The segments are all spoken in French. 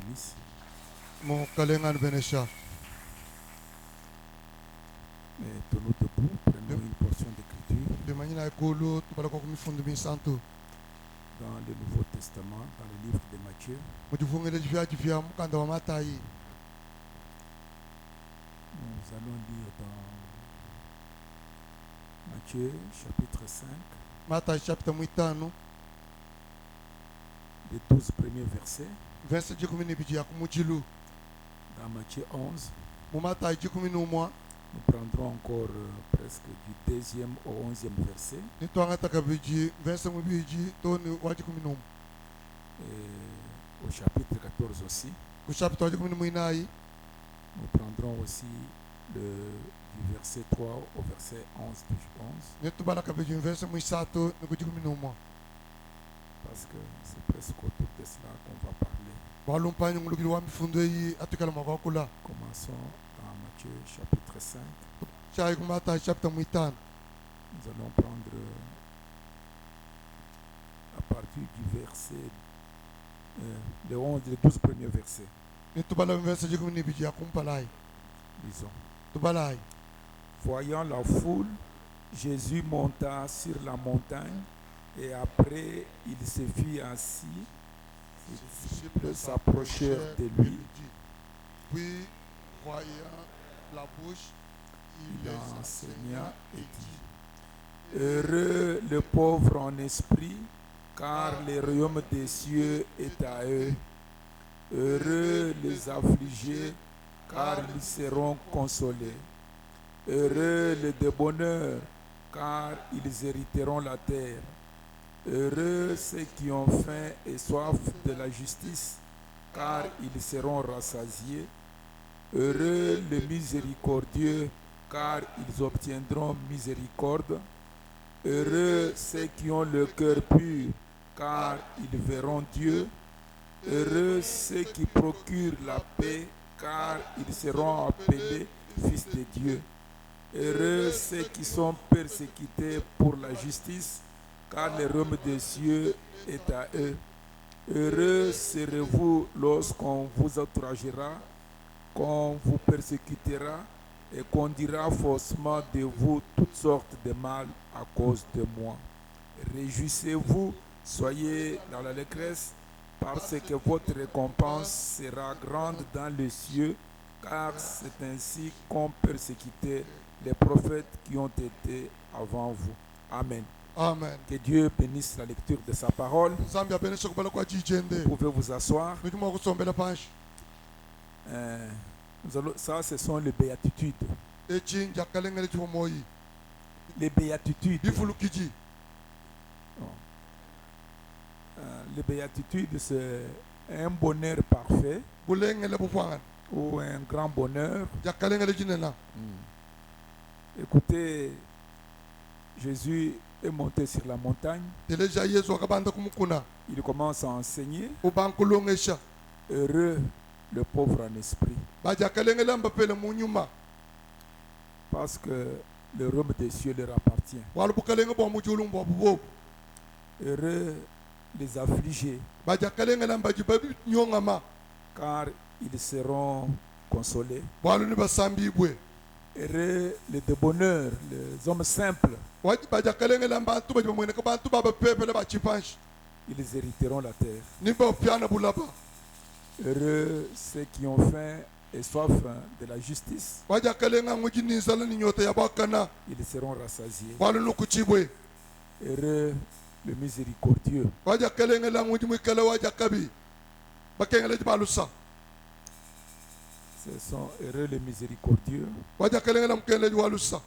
bénisse. Mon kalengan benesha. Mais tenons debout, prenons une portion d'écriture De manina ekulu tubala kwa kumifundu misantu. dans le Nouveau Testament, dans le livre de Matthieu. Mujifungele jifya mukanda wa Matayi. Nous allons lire dans Matthieu chapitre 5, Matayi chapter mwitano. les 12 premiers versets. Verse jikumi nibiji ya kumuchilu. Dans Matthieu 11, Mu Matayi jikumi numwa. nous prendrons encore presque du 2e au 11e verset. Nitwanga takabiji verse mubiji toni wa jikumi numwa. Et au chapitre 14 aussi, Ku chapter wa jikumi numwinayi. nous prendrons aussi du verset 3 au verset 11 du 11. Nitubala kabiji verse mwisatu niku jikumi numwa. Parce que c'est presque autour de cela qu'on va parler. Balumpanyo ngulugili wa mifundu yi atukala makakula. Commençons dans Matthieu chapitre 5. Chai ku Matayi chapter mwitano. Nous allons prendre à partir du verset, les 12 premiers versets. Nitubala verse jikumi nibiji ya kumpalai. Lisons. Tubalai. Voyant la foule, Jésus monta sur la montagne et après il se fit assis. Les disciples s'approchèrent de lui. Puis, voyant la bouche, il Il les enseigna et dit: Heureux le pauvre en esprit, car le royaume des cieux est à eux. Heureux les affligés, car ils seront consolés. Heureux les de bonheur, car ils hériteront la terre. Heureux ceux qui ont faim et soif de la justice, car ils seront rassasiés. Heureux les miséricordieux, car ils obtiendront miséricorde. Heureux ceux qui ont le cœur pur, car ils verront Dieu. Heureux ceux qui procurent la paix, car ils seront appelés fils de Dieu. Heureux ceux qui sont persécutés pour la justice, car le royaume des cieux est à eux. Heureux serez-vous lorsqu'on vous outragera, qu'on vous persécutera et qu'on dira faussement de vous toutes sortes de mal à cause de moi. Réjouissez-vous, soyez dans la l'allégresse, parce que votre récompense sera grande dans les cieux, car c'est ainsi qu'ont persécuté les prophètes qui ont été avant vous. Amen. Amen. Que Dieu bénisse la lecture de sa parole. Zambia benesha kubala kwa jijende. Vous pouvez vous asseoir. Nituma kusombela panshi. Ça, ce sont les béatitudes. Echinja kalengele chimoyi. Les béatitudes. Bifulukiji. Les béatitudes, c'est un bonheur parfait Bulengele bufwangan. ou un grand bonheur. Jakalengele jinena. Écoutez, Jésus est monté sur la montagne. Teleja Yesu akabanda kumukuna. Il commence à enseigner. Ubankulongesha. Heureux le pauvre en esprit. Bajakalengele mbapele munyuma. Parce que le royaume des cieux leur appartient. Walubukalenge bwa mujulung bwa bubobu. Heureux les affligés, Bajakalengele mbajibabi nyongama. car ils seront consolés. Walu ni basambi bwe. Heureux les de bonheur, les hommes simples, Bajakalengele mbantu bajimwene kabantu baba pepele bachipanshi. ils hériteront la terre. Nimba piana bulaba. Heureux ceux qui ont faim et soif de la justice, Wajakalenga ngujinisala ni nyota ya bakana. ils seront rassasiés. Walu nukuchibwe. Heureux le miséricordieux, Wajakalenga ngujimwikala wajakabi. Bakengele jibalusa. ce sont heureux les miséricordieux. Wajakalenga mkele jiwalusa.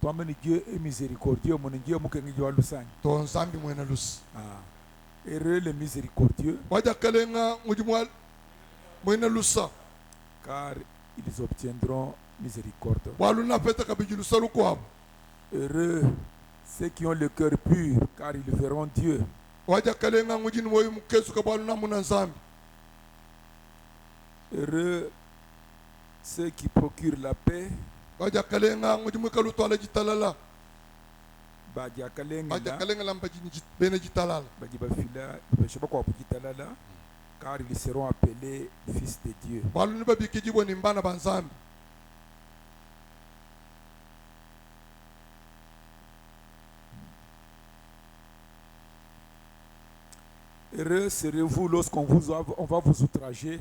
Toi-même, Dieu est miséricordieux, mon Dieu, mon Dieu, To nzambi mwena lusi. heureux les miséricordieux, Wajakalenga ngujimwal mwena lusa. car ils obtiendront miséricorde. Walu na peta kabijilusa lukwabo. Heureux ceux qui ont le cœur pur, car ils verront Dieu. Wajakalenga ngujini moyo mukesu kabalu na muna nzambi. Heureux ceux qui procurent la paix, Wajakalenga ngujimwika lutwala jitalala. bajakalengela bene jitalala car ils seront appelés fils de Dieu. balu ni babiki boni mbana banzambi. Heureux serez-vous lorsqu'on on va vous outrager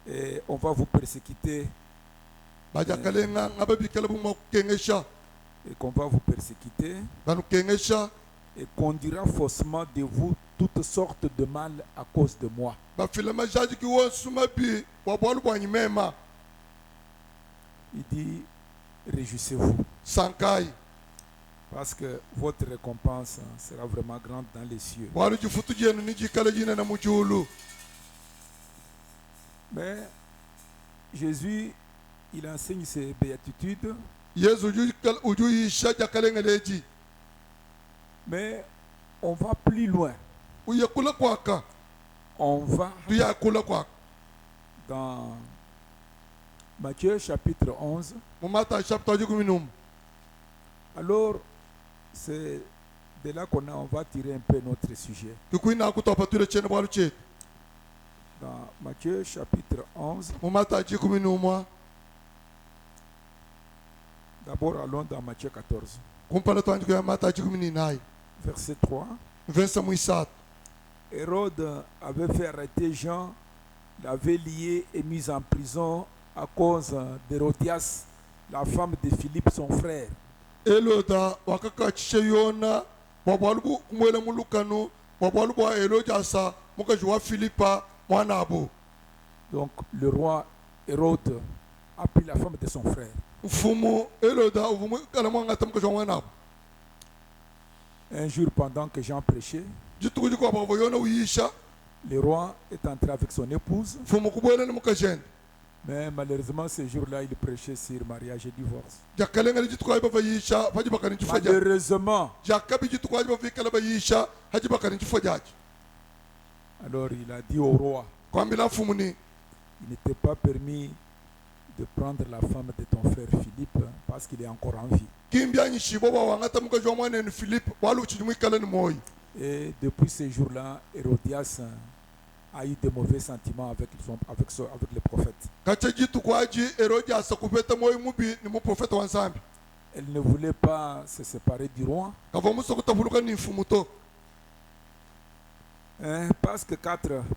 et on va vous persécuter. Bajakalenga ngababikela bumwa kengesha Et qu'on va vous persécuter banu kengesha et qu'on dira faussement de vous toutes sortes de mal à cause de moi. bafilama jaji ki wonsuma bi wabwalu bwanyi mema. Il dit, réjouissez-vous sankai parce que votre récompense sera vraiment grande dans les cieux. bwalu jifutu jenu ni jikala jina na mujulu. Mais Jésus, il enseigne ses béatitudes. Yesu uju yisha jakalengeleji. Mais on va plus loin. Uyakula kwaka. On va Tuyakula kwaka. dans Matthieu chapitre 11. Mumata chapter 11. Alors, c'est de là on va tirer un peu notre sujet. Tukuina kutopa tule chene bwalu chetu. Dans Matthieu chapitre 11. Mumata 11. D'abord, allons dans Matthieu 14. Kumpala twanjiko ya Mata 19. Verset 3. Verset 3. Hérode avait fait arrêter Jean, l'avait lié et mis en prison à cause d'Hérodias, la femme de Philippe, son frère. Eloda wakakachishe yona wabwalubu kumwele mulukanu wabwalubu wa Herodiasa mukaji wa Philippa mwanabo. Donc le roi Hérode a pris la femme de son frère. Mfumu Eloda uvumu kala mwangata mukaji wa mwanabo. Un jour pendant que Jean prêchait, Jitukuji kwa bavo yona uyisha le roi est entré avec son épouse. mfumu kubwele ni mukajende. Mais malheureusement ce jour-là il prêchait sur mariage et divorce. Jakalenga jitukuji bava yisha faji bakani chifaja. Malheureusement. Jakabi jitukuji bava vikala bava yisha haji bakani chifajaji. Alors il a dit au roi, Kwambila mfumu ni il n'était pas permis de prendre la femme de ton frère Philippe parce qu'il est encore en vie. kimbia nyishibo wa wangata mukaji wa mwana ni Philippe walu chijimwikala ni moyi. Et depuis ce jour-là, Hérodias a eu de mauvais sentiments avec le prophète. Elle ne voulait pas se séparer du roi. Parce que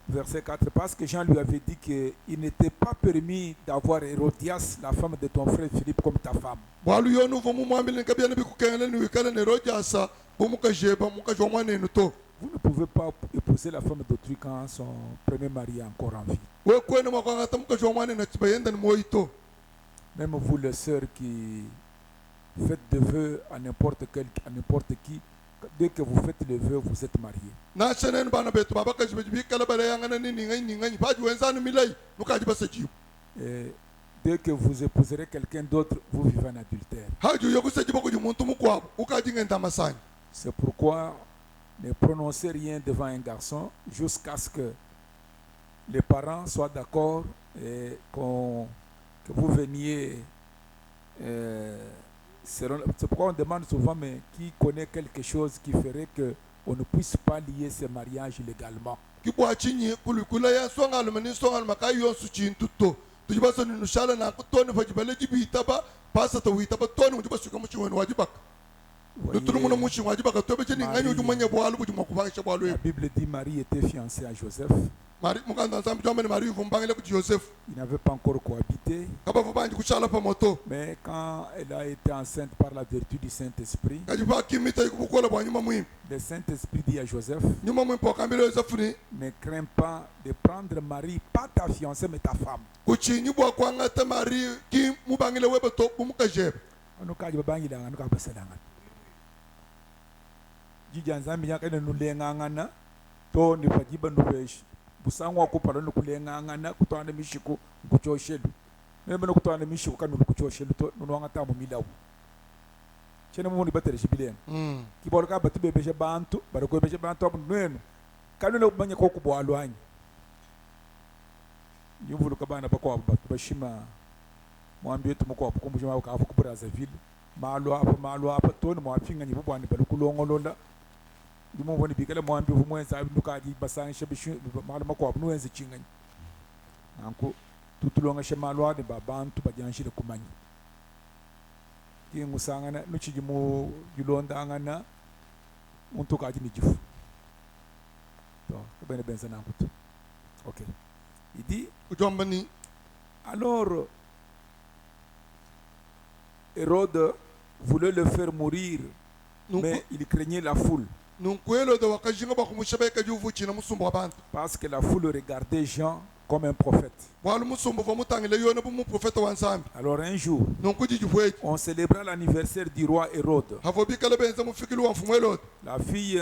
verset 4, parce que Jean lui avait dit qu'il n'était pas permis d'avoir Hérodias, la femme de ton frère Philippe, comme ta femme. Vous ne pouvez pas épouser la femme d'autrui quand son premier mari est encore en vie. Même vous les sœurs qui faites des vœux à n'importe qui, dès que vous faites les vœux, vous êtes mariés. Et dès que vous épouserez quelqu'un d'autre, vous vivez en adultère. C'est pourquoi ne prononcez rien devant un garçon jusqu'à ce que les parents soient d'accord et que vous veniez. C'est pourquoi on demande souvent, mais qui connaît quelque chose qui ferait qu'on ne puisse pas lier ces mariages légalement. La Bible dit Marie était fiancée à Joseph. Il n'avait pas encore cohabité. Mais quand elle a été enceinte par la vertu du Saint-Esprit, le Saint-Esprit dit à Joseph, ne crains pas de prendre Marie, pas ta fiancée mais ta femme. Jijanzambi yakene nulengangana to ni fajiba nubeshi busangwa ko palo nukulengangana kutwana mishiko kuchoshelu membe nokutwana mishiko kanu kuchoshelu to nunwanga tamu milawu chene mu ni batere shibilen kibolo ka batu bebeje bantu barako bebeje bantu abunwenu kanu no banye ko kubwalwanyi nyumvulu kabana bako batu bashima mwambie tumoko kukumbusha mako kafu ku Brazzaville malo apa toni mo apinga nyibu bwani balukulongolola dimo woni bikala mo ambi fu mwenza nduka di basang shebi malo mako abnu wenze chinga anko tutulonga she malo ade babantu bajanshire kumanyi kingu sangana nuchiji mo yulonda ngana muntu ka jini jifu to bene benza nankutu okay idi ujombani alors Hérode voulait le faire mourir mais il craignait la foule nunkwelo de wakajinga bakumushabeka juvu china musumba wabantu parce que la foule regardait Jean comme un prophète. walu musumba vamutangile yona bumu prophète wansambi Alors un jour, nunkuji jufweji on célébra l'anniversaire du roi Hérode. havobikala benza mufikili wa mfumu Herode La fille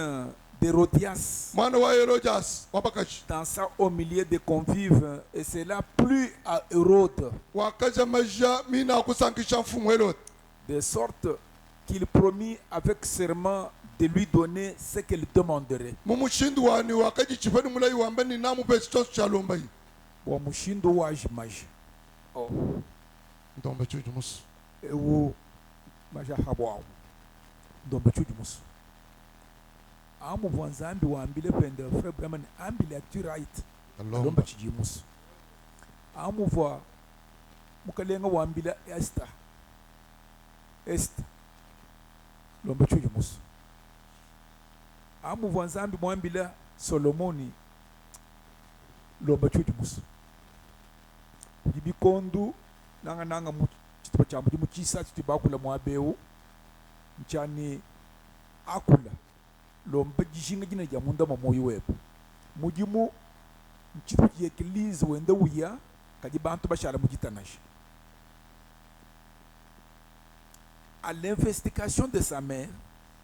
d'Hérodias mwana wa Herodias wabakashi dansa au milieu des convives et cela plut à Hérode wakaja maja mina kusankisha mfumu Herode de sorte qu'il promit avec serment de lui donner ce qu'elle demanderait. mumushindu wani wakaji chifani mulai wambani namu pesi chonsu chalomba yi Wa mushindo waji maji. Oh. ndombe chuju musu Ewo maja habwa. Ndombe chuju musu. Amu vanzambi wa ambile pende frère Bremen ambile actu right. Lomba chiji musu. Amu va mukalenga wa ambile Esther. Esther. Lomba chuju musu. Amu vanzambi wa ambile Solomoni. Lomba chuju musu. Ibikondu nanga chitupa cha mujimu chisa chitibakula mwabeu mchani akula lomba jishinga jina ja munda mamoyi wepo mujimu mchitu yekilize wende uya kaji bantu bashala mujitanashi. À l'investigation de sa mère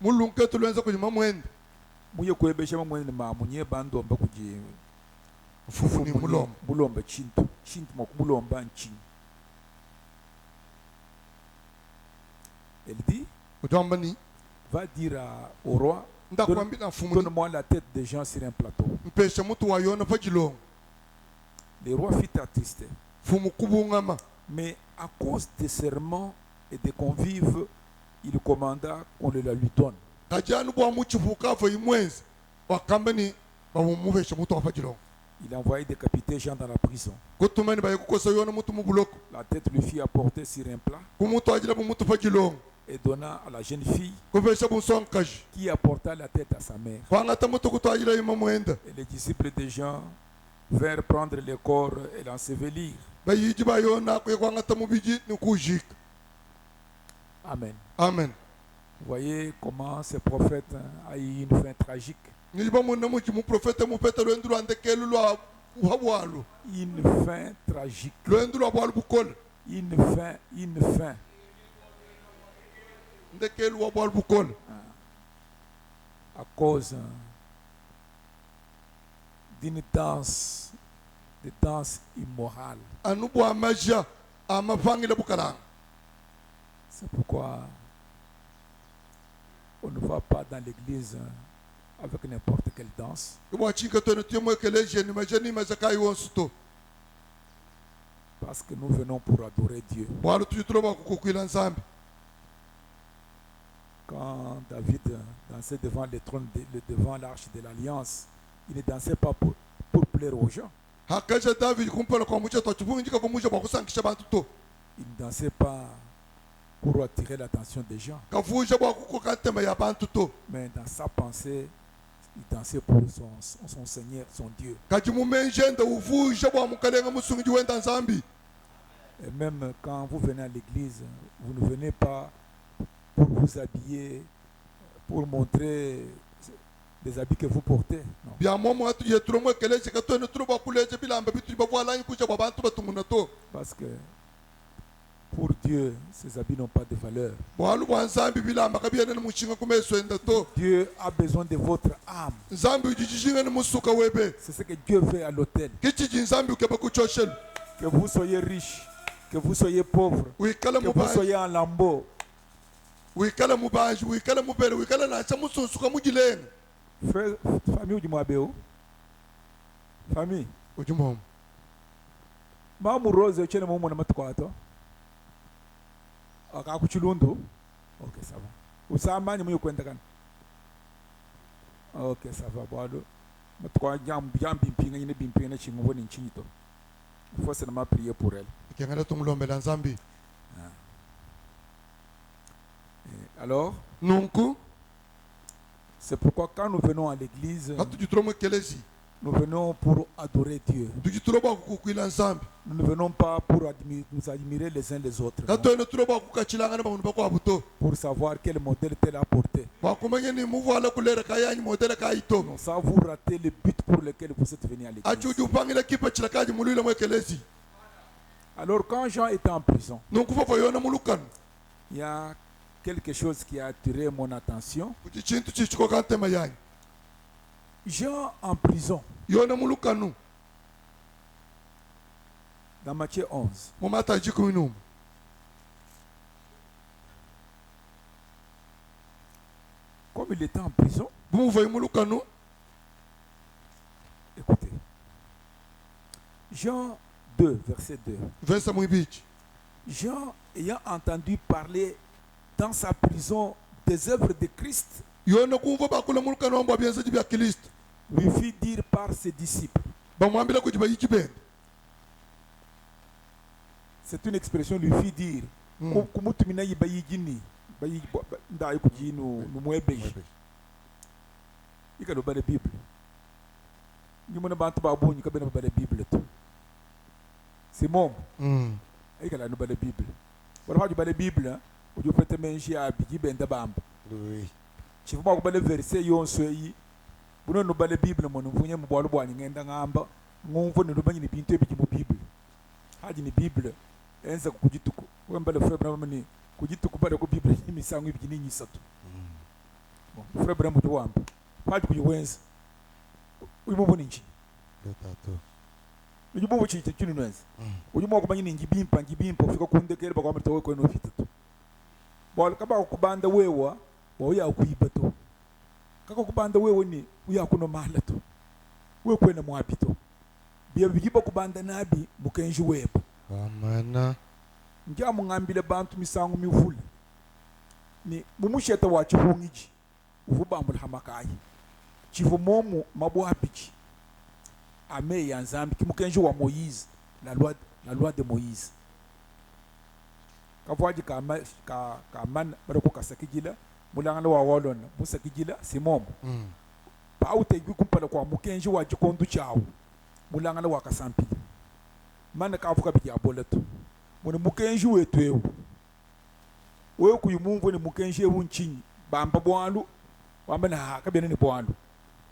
mulunke tulenza kujima mwende muye kwebesha mamwene mamunye bandomba kuji fufuni mulomba mulomba chintu makumulomba nchini. Elle dit, ujombani va dire au roi, ndakwambia mfumu donne-moi la tête des gens sur un plateau. mpesha mutu wayona pajilongo Le roi fut attristé. fumu kubungama Mais à cause des serments et des convives, il commanda qu'on le la lui donne. kajanu bwa muchifuka fo imwenzi wakambani bamumuvesha mutu wapajilongo Il a envoyé décapiter Jean dans la prison. kutumani bayikukosa yona mutu mubuloko La tête lui fut apportée sur un plat kumutu ajila bumutu pajilongo et donna à la jeune fille kuvesha bunsonkaji qui apporta la tête à sa mère. kwangata mutu kutu ajila ima mwenda Et les disciples de Jean vinrent prendre le corps et l'ensevelir. bayiji bayona kwe kwangata mubiji nikujika. Amen. Amen. Vous voyez comment ce prophète a eu une fin tragique. niliba munna muji mu prophète mu peta lwendu lwandekelu lwa wabwalu Une fin tragique. lwendu lwabwalu bukola Une fin. ndekelu wabwalu bukola À cause d'une danse immorale. anubu amaja amavangile bukalanga. C'est pourquoi on ne va pas dans l'église avec n'importe quelle danse. ibwachinga twene tuyemwekele jeni majeni mazakayi wonsuto Parce que nous venons pour adorer Dieu. bwalu tuyitulo bakukukwila nzambi. Quand David dansait devant le trône, devant l'arche de l'Alliance, il ne dansait pas pour plaire aux gens. hakaja david kumpela kwa mucha twachivunjika kwa mucha bwakusankisha bantu to Il ne dansait pas pour attirer l'attention des gens. kavuja bwakukoka ntema ya bantu to Mais dans sa pensée, il dansait pour son Seigneur, son Dieu. kaji mumenjenda uvuja bwamukalenga musungi wenda nzambi. Et même quand vous venez à l'église, vous ne venez pas pour vous habiller, pour montrer les habits que vous portez. Non. byamomo atuye turomwekele chika twene tulo bakuleje bilamba bitu babwalanyi kuja bwa bantu batunguna to Parce que pour Dieu, ces habits n'ont pas de valeur. bwalu bwa nzambi bilamba kabiyene ni mushinga kumeswenda to Dieu a besoin de votre âme. nzambi ujijishinga ni musuka webe C'est ce que Dieu fait à l'autel. kichiji nzambi ukebe kuchoshelu Que vous soyez riche, que vous soyez pauvre, uikala que vous mubanji soyez en lambeau. uikala mubanji uikala mubele uikala nacha musunsuka mujilenga Frère, famille ou du Moabéo? Famille. ujumomo Mamu Rose, tu es mon matukato. Akakuchulundu. Ok, ça va. Usama ni mwe kwenda kan. Ok, ça va bado. Matwa jam bimpinga ni bimpinga na chingo ni chinito. Il faut seulement prier pour elle. ikengela tumulombela nzambi Alors, nunku c'est pourquoi quand nous venons à l'église, atujitula mu ekelezi nous venons pour adorer Dieu. tujitula bwa kukukwila nzambi Nous ne venons pas pour nous admirer les uns les autres, non. katoene tula bwa kukachilanga na bantu bakwa buto Pour savoir quel modèle tel a porté. bakumanye ni muvala kulera kayanyi modele kayito Non, ça vous ratez le but pour lequel vous êtes venu à l'église. achuju upangile kipa chilakaji mulwile mu ekelezi Alors, quand Jean était en prison, nunku fofo yona mulukanu il y a quelque chose qui a attiré mon attention. kuti chintu chichikoka ntema yanyi Jean en prison, yona mulukanu dans Matthieu 11. mu mataji 11 Comme il était en prison, bumuvayi mulukanu écoutez. Jean 2, verset 2. versa muibichi Jean, ayant entendu parler dans sa prison des œuvres de Christ, yona kumva bakula mulukanu wambwa byenzeji bya kristo lui fit dire par ses disciples. bamwambila kuti bayijibenda C'est une expression, lui fit dire. Kumutumina yibayijini. Nda yukuji no mwebeji. Ikalo bale Bible. Nyumona bantu babonyi kabena bale Bible tu. C'est mon. Ikala no bale Bible. Wala haji bale Bible, uju pete menji abiji benda bamba. Oui. Chifuma ko bale verset yonso yi. Buno no bale Bible mo nfunye mu bwalo bwanyi ngenda ngamba. Ngumvo no banyi ni bintu ebiji mu Bible. Haji ni Bible. Enza kujituko. Wembale frère bramani kujituko bale ko Bible imisango ibiji ni nyisatu. Bon, frère bramu to wamba. Haji kuyiwenza. Uyimbo ninji. Tato. Uyimbo chite chini nwenza. Uyimbo ko banyi ninji bimpa ufika kundekere bakwa mtawe ko no fitatu. Bol kaba kubanda wewa uya kuibato. Kaka kubanda wewe ni uya kuno mahlato. We kwena mwapito. Bia bigiba kubanda nabi mukenji webo. Amana. Nja mungambile bantu misangu mivule. Ni mumusheta wa chihungiji. Uvubambula hamakayi. Chivo momu mabwapichi. Ame ya nzambi kimukenji wa Moïse, la loi de Moïse. Kavwaji ka man barako kasakijila mulanga wa walona musakijila simomo. Pa utegi kumpala kwa mukenji wa jikondu chawo. Mulanga wa kasampi. Man ka afuka bijya boleto. Mune mukenji wetu ewu. Wewe kuyumumvu ni mukenji ewu nchinyi. Bamba bwanlu. Wamba na kabene ni bwanlu.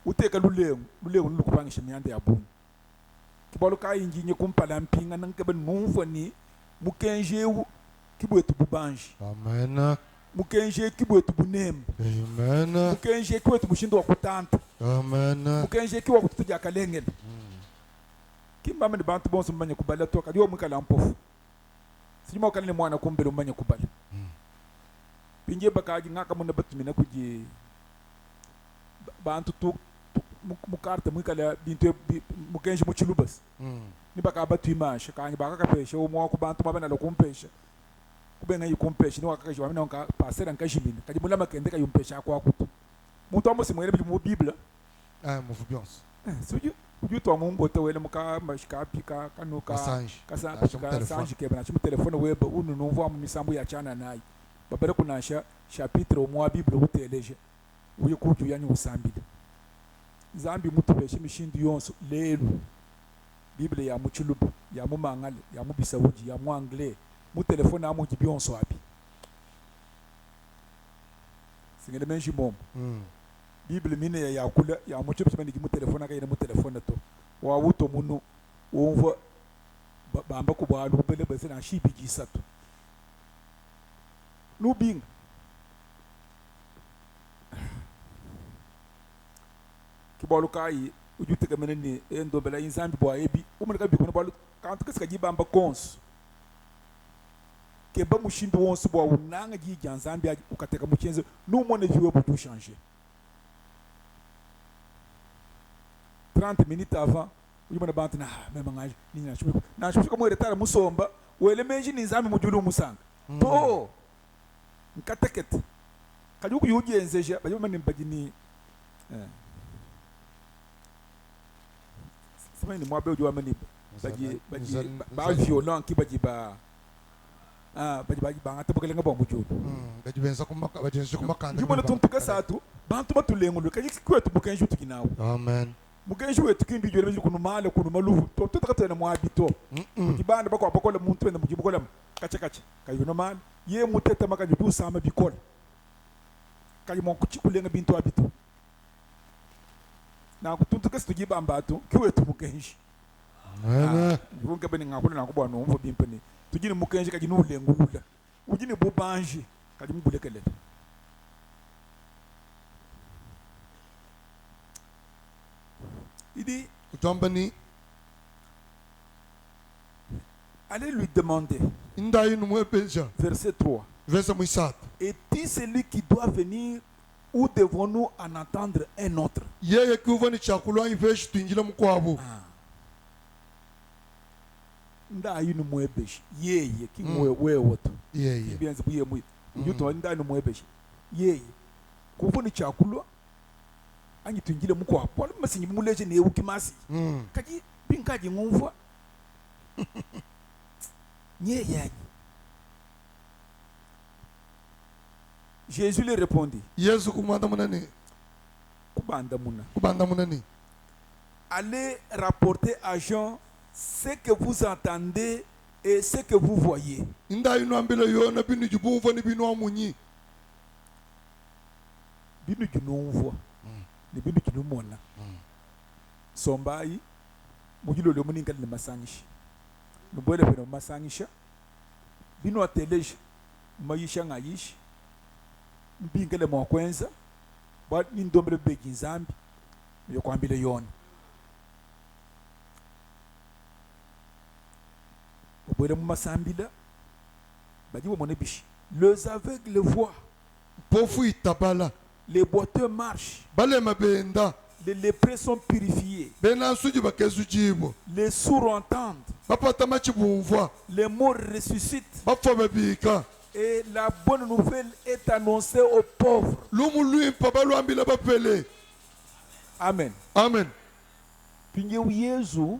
Uteka lulengu nulukupangisha miyande ya bunyi. Kibalo ka injinye kumpala mpinga nankebe numvu ni mukenji ewu kibwetu bubanji. Amana. Mukenji kibwetu bunembu. Amana. Mukenji kibwetu bushindo wa kutanta. Amana. Mukenji kiwa kutuja kalengele. Kimba mani bantu bonso mbanya kubala toka diyo mwikala mpofu. Sijima wakala ni mwana kumbele mbanya kubala. Pinje bakaji ngaka muna batumina kuji bantu tu mukarte mwikala bintu mukenji muchilubas. Ni baka batu imasha kanyi baka kapesha umwa kubantu mabena lokumpesha. Kubenga yukumpesha ni wakakaji wamina wanka pasera nkajimina. Kaji mula makende kayumpesha kwa kutu. Muntu wamo simwele bijimu mu Biblia. muvubyonse Suju ujuto mungu to wele muka mashikapi ka kanuka kasanji kebana chimu telefone weba unu numva mu misambu ya chana nayi babere kunasha chapitre mu Biblia uteleje uye kuju yani usambile zambi mutubeshe mishindu yonso lelo Biblia ya muchulubu ya mu mangale ya mu bisawuji ya mu anglais mu telefone amu jibionso api singene menji mom Bible mine ya yakula ya muchipu chimani mu telefone ka ina mu telefone to wa wuto munu wumva bamba kubwalu bele bese na shipi jisatu nubing kibalu kai ujute kamene ni endo bela inzambi bwa ebi umulika bikuna balu kantu kasika jibamba cons keba mushindu wonse bwa unanga jija nzambi ukateka muchenze numone viwe butu changer 30 minutes avant ujumana bantu na mema ngaji nina shumiko na shumiko mo retara musomba wele menji ni nzambi mujulu musanga to nkateket kajuku yuji enzeja bajo mani bagini sama ni mwabe ujwa mani baji ba violent ki baji ba baji ba ngata bakale ngabongo judo baji benza kumaka baji nzi kumakanda jumana tumpuka satu bantu batulengulu kaji kwetu bukenju tukinawo Amen. mugenji wetu kindi jole bizi kunu male kunu maluhu to takatena mwabito kibanda bako abakola muntu wenda mugibukola kacha kayo no male ye muteta makaji tu sama bikola kaji mo kuchikulenga bintu abito na kutuntu kasi tujibamba tu kiwetu mugenji Amen. runga beni ngakuna nakubwa no mvo bimpeni tujini mugenji kaji nulengulula ujini bubanje kaji mbulekelele. Il dit, allez lui demander, verset 3, est-il celui qui doit venir ou devons-nous en attendre un autre? Nda yinu mwebeshi yeye ki mwe woto yeye bianze buye mwe yuto nda yinu mwebeshi yeye kuvuni chakula anyi tunjile muko hapo masinyi muleje ne ukimasi kaji binkaji ngumva nye yaji. Jésus lui répondit, Yesu kumanda munani kubanda munani allez rapporter à Jean ce que vous entendez et ce que vous voyez. Inda inu ambile yona binu jubumva ni binu amunyi binu junumva ni binu junumona sombai mujilo le muninga le masangisha nubwele bino masangisha binu ateleje mayisha ngayishi mbingele mwakwenza ba nindombele begi nzambi yokwambile yona obwele mu masambila baji bomone bishi les aveugles voient pofu itabala les boiteux marchent bale mabenda les lépreux sont purifiés bena suji bakezu jibo les sourds entendent bapata machibumva les morts ressuscitent bapfa babika et la bonne nouvelle est annoncée aux pauvres. Amen. Amen. Pinye uyezu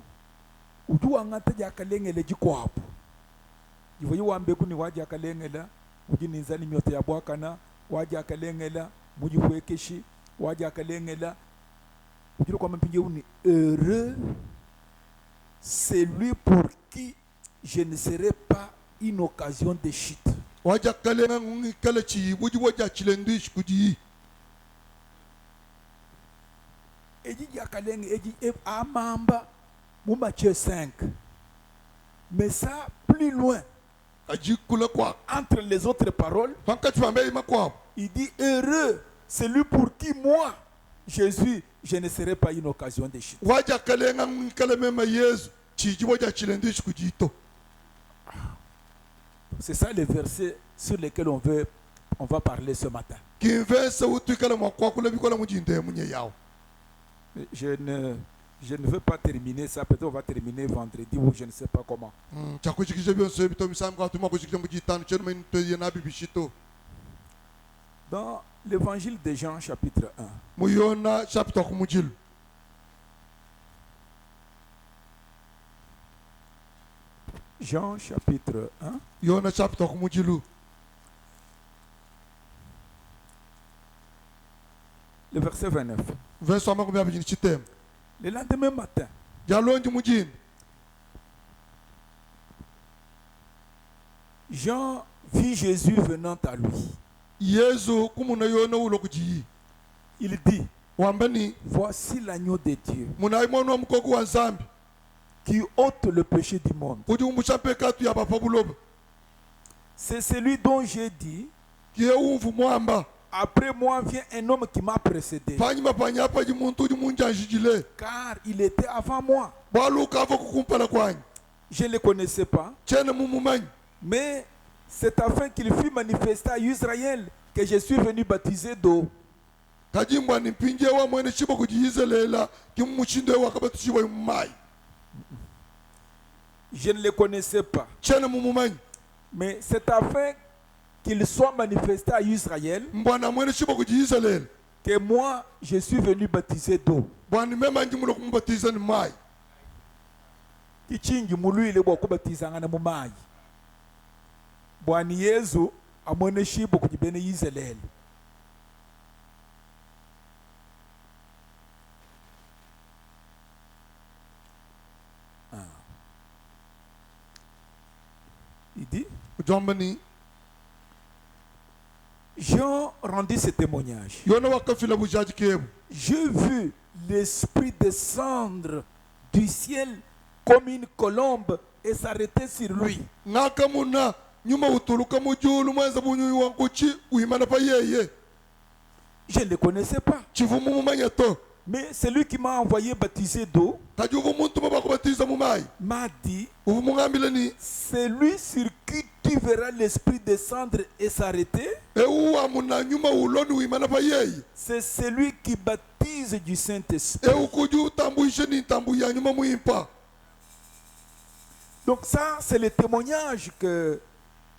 ujua ngata jakalengele jikwapo. Ivoyi wambeku ni waja kalengela ujini nzani myote ya bwakana waja kalengela mujiwekeshi waja kalengela ujiro kwa mpinye uni heureux celui pour qui je ne serai pas une occasion de chute. Waja kalenga ngi kala chi buji waja chilendish kuji eji jakalenga eji amamba mu Matthieu 5 mais ça plus loin aji kula kwa entre les autres paroles il dit heureux celui pour qui moi Jésus je ne serai pas une occasion de chute. Waja kalenga ngi kala mema Yesu chi waja chilendish kuji to. C'est ça les versets sur lesquels on va parler ce matin. Je ne veux pas terminer ça, peut-être on va terminer vendredi ou je ne sais pas comment. Dans l'évangile de Jean chapitre 1. Jean chapitre 1. Le verset 29. Le lendemain matin, Jean vit Jésus venant à lui. Il dit, voici l'agneau de Dieu qui ôte le péché du monde. C'est celui dont j'ai dit, après moi vient un homme qui m'a précédé, car il était avant moi. Je ne le connaissais pas, mais c'est afin qu'il fût manifesté à Israël que je suis venu baptiser d'eau. Je ne le connaissais pas, mais c'est afin qu'il soit manifesté à Israël mbwana mwene shibo kuji Israel que moi, je suis venu baptiser d'eau. bwani mema njimulo kumbatiza ni mai Kichingi muluile bwa kubatizanga na mumayi. Bwani Yesu amone shibo kujibene Israel. Il dit, ujombani Jean rendit ce témoignage. yona wakafila bujaji kebu J'ai vu l'Esprit descendre du ciel comme une colombe et s'arrêter sur lui. ngakamuna nyuma utuluka mujulu mwenza bunyuyi wankuchi uimana pa yeye Je ne le connaissais pas. chivumu mumanya to Mais celui qui m'a envoyé baptiser d'eau tajuvu muntu mabakubatiza mumai m'a dit, uvu mungambile ni celui sur qui tu verras l'Esprit descendre et s'arrêter, euwamuna nyuma uloni uimana pa yeye c'est celui qui baptise du Saint-Esprit. eukuju utambuishe ni ntambu ya nyuma muimpa. Donc ça, c'est le témoignage que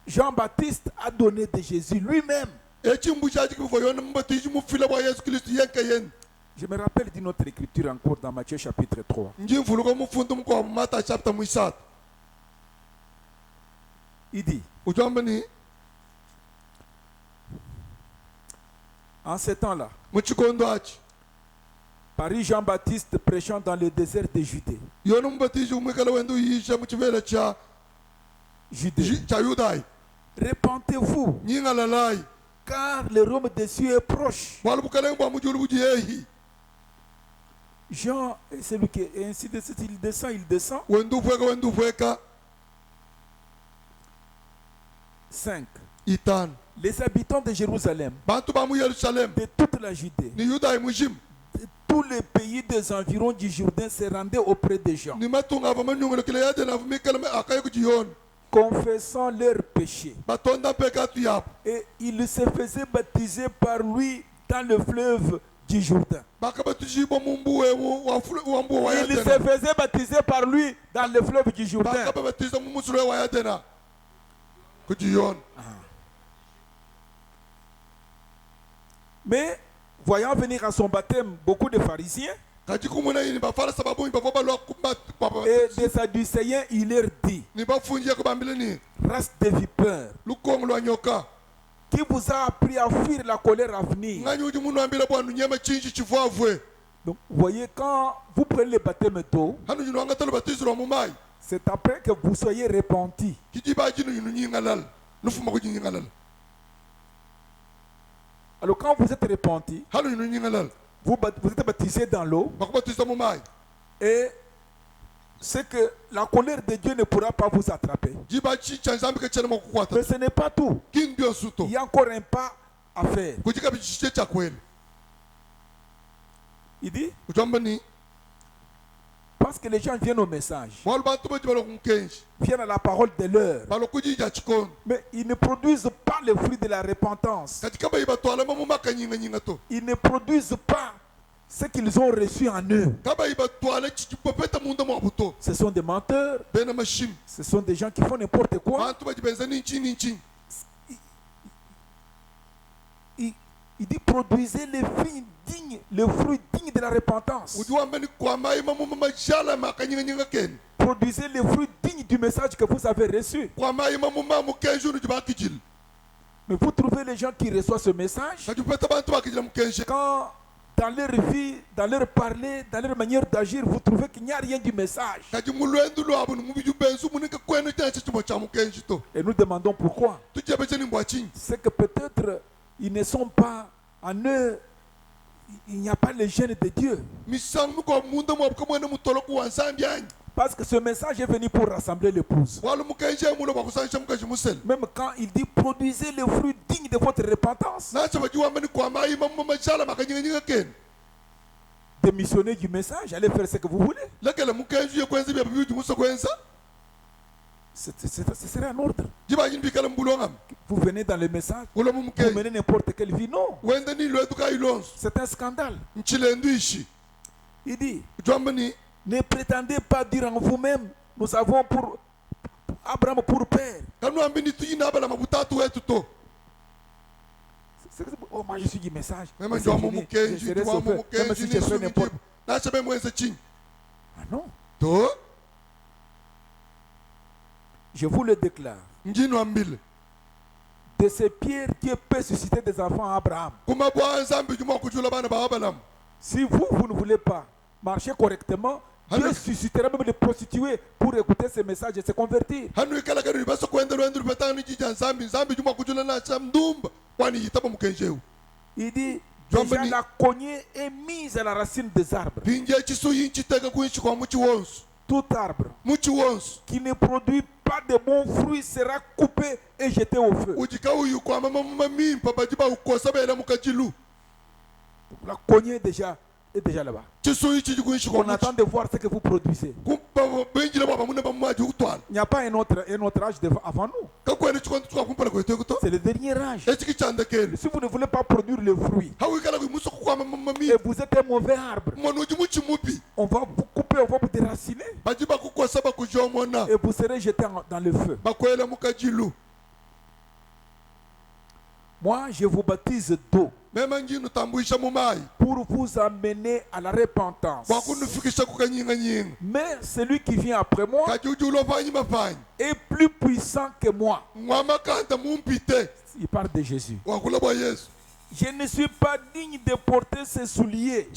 Jean-Baptiste a donné de Jésus lui-même. echimbu chachi kivuko yona mbatiji mufila bwa Yesu Kristo yenke yen Je me rappelle d'une autre écriture encore dans Matthieu chapitre 3. njimfuluka mufundu mko Mata chapter mwisat Il dit, ujombani en ce temps-là, muchikondo achi Paris Jean-Baptiste prêchant dans le désert de Judée. yona mbatiji umwekala wendu yisha muchivela cha Judée. cha Yudai Repentez-vous, nyinga lalai car le royaume des cieux est proche. bwalu bukale bwa mujulu buji ehi Jean, et celui qui est ainsi de suite, il descend. wendu vweka 5. itano Les habitants de Jérusalem, bantu ba mu Yerusalem de toute la Judée, ni Yudai mujim de tous les pays des environs du Jourdain se rendaient auprès de Jean, ni matunga ba manyungelo kile yade na vumikala akaye kujiyona confessant leurs péchés. batonda peka tu yapo Et ils se faisaient baptiser par lui dans le fleuve du Jourdain. bakabatujibo mumbuwe wa mbuwe wa Ils se yadena faisaient baptiser par lui dans le fleuve du Jourdain. bakabatiza mumusule wa yadena kujiyona Mais voyant venir à son baptême beaucoup de pharisiens kajikumuna yini bafala sababu ni bafo balwa kumba et des sadducéens, il leur dit, ni bafunje ko bambile ni race de vipères, lukongo lwa nyoka qui vous a appris à fuir la colère à venir. nganyuji munu ambile bwanu nyema chinji chivwavwe Donc, vous voyez, quand vous prenez le baptême d'eau, hanu yinu angatalo batiziro mumai c'est après que vous soyez repentis. kijiba jinu yinu nyingalal nufuma kujinyingalal Alors, quand vous êtes repentis, hanu yinu nyingalal vous êtes baptisés dans l'eau, bakubatiza mumai et c'est que la colère de Dieu ne pourra pas vous attraper. jiba chi chanzambi ke chene mokukwata Mais ce n'est pas tout. kin bio suto Il y a encore un pas à faire. kujika bichiche cha kweli Il dit, ujombani parce que les gens viennent au message, mwalu bantu baji balo kunkenji viennent à la parole de l'heure, balo kujija chikondo mais ils ne produisent pas le fruit de la repentance. katika bayi batwala mamumaka nyinga to Ils ne produisent pas ce qu'ils ont reçu en eux. kabayi batwala chichipopeta munda mwabuto Ce sont des menteurs, bena mashim ce sont des gens qui font n'importe quoi. bantu baji benza ninchi Il dit, produisez les fruits dignes, le fruit digne de la repentance. ujiwambeni kwamayi mamumamajala maka nyinga ken Produisez les fruits dignes du message que vous avez reçu. kwamayi mamumamu kenji unu jibakijil Mais vous trouvez les gens qui reçoivent ce message, kajipeta bantu bakijila mukenji quand dans leur vie, dans leur parler, dans leur manière d'agir, vous trouvez qu'il n'y a rien du message. kaji mulwendu lwabo nimubiju benzu munika kwenu chanche chimo cha mukenji to Et nous demandons pourquoi. tujebeche ni mbwachinyi C'est que peut-être ils ne sont pas en eux, il n'y a pas le gène de Dieu. misangu nuko munda mwabuka mwene mutolo kuwansambi anyi Parce que ce message est venu pour rassembler l'épouse. walu mukenji mulo bakusanisha mukaji musele Même quand il dit produisez le fruit digne de votre repentance, nacho bajiwambeni kwamayi mamumamajala maka nyinga ken démissionnez du message, allez faire ce que vous voulez. lekele mukenji yekwenza bya bibi muso kwenza Ce serait un ordre. jiba yini bikala mbulo ngam Vous venez dans le message, ulo vous mumukenji menez n'importe quelle vie. Non, wenda ni lwetu ka ilonzo c'est un scandale. nchilendu ishi Il dit, ujwambeni ne prétendez pas dire en vous-même, nous avons pour Abraham pour père. kanuambini tuyina abala mabutatu wetu to Oh, moi je suis du message. Même C'est fini. Je si serai sauvé. Même si je fais n'importe. Ah non. Je vous le déclare. De ces pierres, Dieu peut susciter des enfants à Abraham. Si vous ne voulez pas marcher correctement, Dieu suscitera même des prostituées pour écouter ces messages et se convertir. Il dit, déjà la cognée est mise à la racine des arbres. Tout arbre qui ne produit pas de bons fruits sera coupé et jeté au feu. La cognée est déjà là-bas. On attend de voir ce que vous produisez. Il n'y a pas un autre âge avant nous. C'est le dernier âge. Si vous ne voulez pas produire le fruit et vous êtes un mauvais arbre, on va vous couper, on va vous déraciner et vous serez jeté dans le feu. Moi, je vous baptise d'eau pour vous amener à la repentance. Mais celui qui vient après moi est plus puissant que moi. Il parle de Jésus. Je ne suis pas digne de porter ses souliers.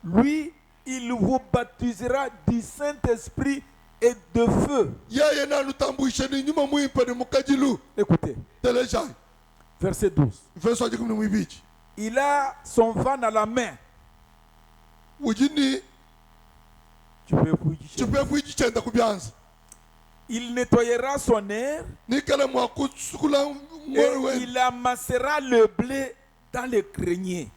Lui, il vous baptisera du Saint-Esprit et de feu. Écoutez. Verset 12. Il a son van à la main. Il nettoyera son air et il amassera le blé dans le grenier.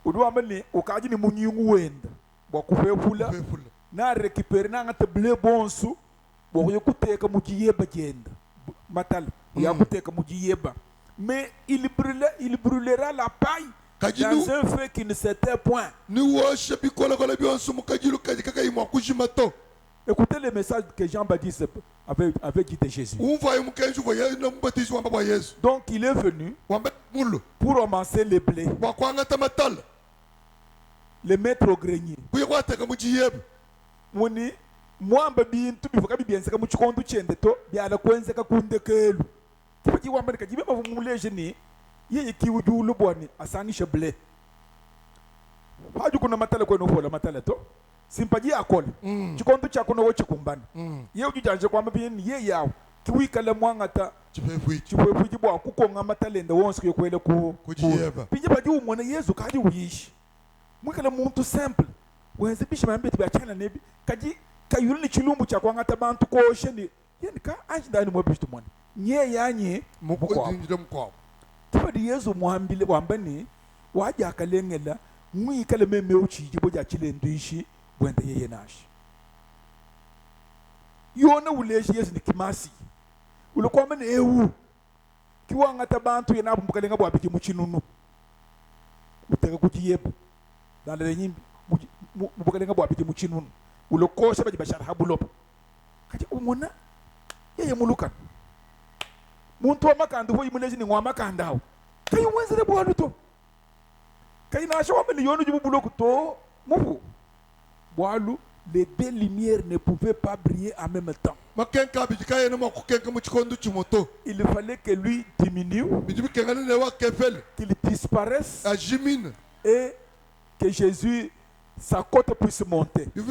Uduamani okaji ni munyungu wenda bwakuve pula na récupérer na ngata blé bonsu bwakuteka mujiyeba genda matal yakuteka mujiyeba mais il brûlera la paille dans un feu qui ne s'éteint point. Écoutez le message que Jean-Baptiste avait dit de Jésus. Donc il est venu pour amasser les blés, les mettre au grenier. Moi babi ntubi foka bibiense ka muchikondo chende to byala kwenze ka kunde kelu kipaki wa amerika jibe mavumuleje ni yeye kiwudu lubwani asangishe blé haju kuna matale kwenu vola matale to simpaji akole chikondo chako no chikumbana yeye ujanje kwa mabini yeye yawo kiwikala mwangata chipefui jibwa kukonga matalende wonse yokwele ku pinje baji umone Yesu kaji uyishi mwikala muntu simple wenze bishima mbeti byachana nebi kaji kayuli chilumbu cha kwangata bantu kosheni yeni ka anjidani mwa bishtu mwana nye yanye mukwa tibadi Yesu mwambile wambani waja akalengela mwi kale meme uchi boja chile nduishi wende yeye nashi yona uleshi Yesu ni kimasi ulikuwa mene ewu kiwangata bantu yenabu mbukalenga bwabiki muchinunu uteka kujiyeba dalele nyimbi mbukalenga bwabiki muchinunu ulokosha baji bashara habulopa kati umona yeye muluka muntu wa makanda ho yimuleji ni ngwa makanda awo kayi wenzere bwalu to kayi na shawa meni yonu jibu buloku to mufu bwalu les deux lumières ne pouvaient pas briller en même temps. Il fallait que lui diminue, qu'il disparaisse et que Jésus, sa côte puisse monter. Je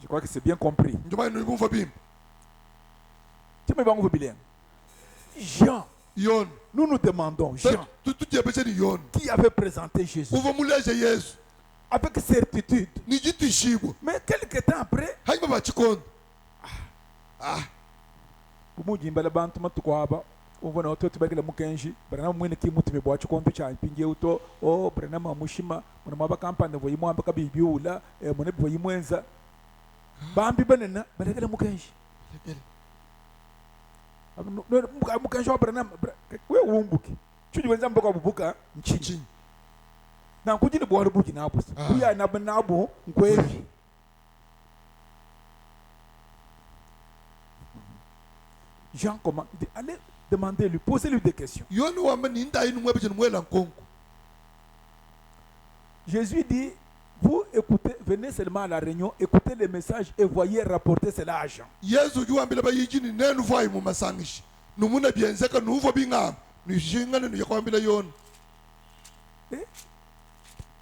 crois que c'est bien compris. Jean, nous nous demandons, Jean, qui avait présenté Jésus avec certitude. Mais quelques temps après, uvona ototo bagila mukenji barana mwene kimutume bwa chikonto cha pinje uto o barana mamushima muna maba kampani vo yimwa mpaka bibiula muna vo yimwenza bambi banena bagila mukenji mukenji wa barana we wumbuki chudi wenza mpaka bubuka nchini na kujini bwari buki na abus kuya na banabo nkwevi. Jean comment allez demander lui, posez-lui des questions. Jésus dit, vous écoutez, venez seulement à la réunion, écoutez les messages et voyez rapporter cela à Jean.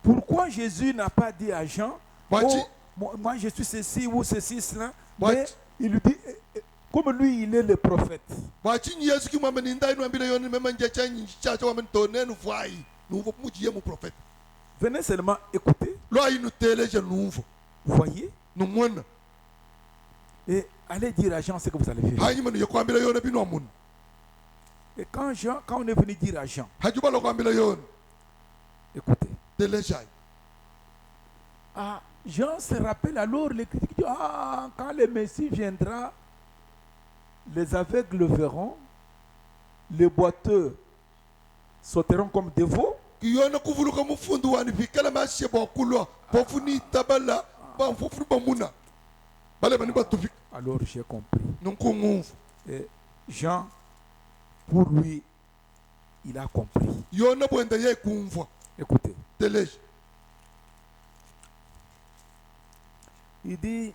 Pourquoi Jésus n'a pas dit à Jean, oh, moi je suis ceci ou ceci, cela, mais il lui dit, comme lui il est le prophète. Venez seulement écouter. Voyez. Et allez dire à Jean ce que vous allez faire. Et quand on est venu dire à Jean, écoutez. Ah, Jean se rappelle alors les critiques. Ah, quand le Messie viendra, les aveugles verront, les boiteux sauteront comme des veaux. Alors j'ai compris. Et Jean, pour lui, il a compris. Écoutez. Il dit,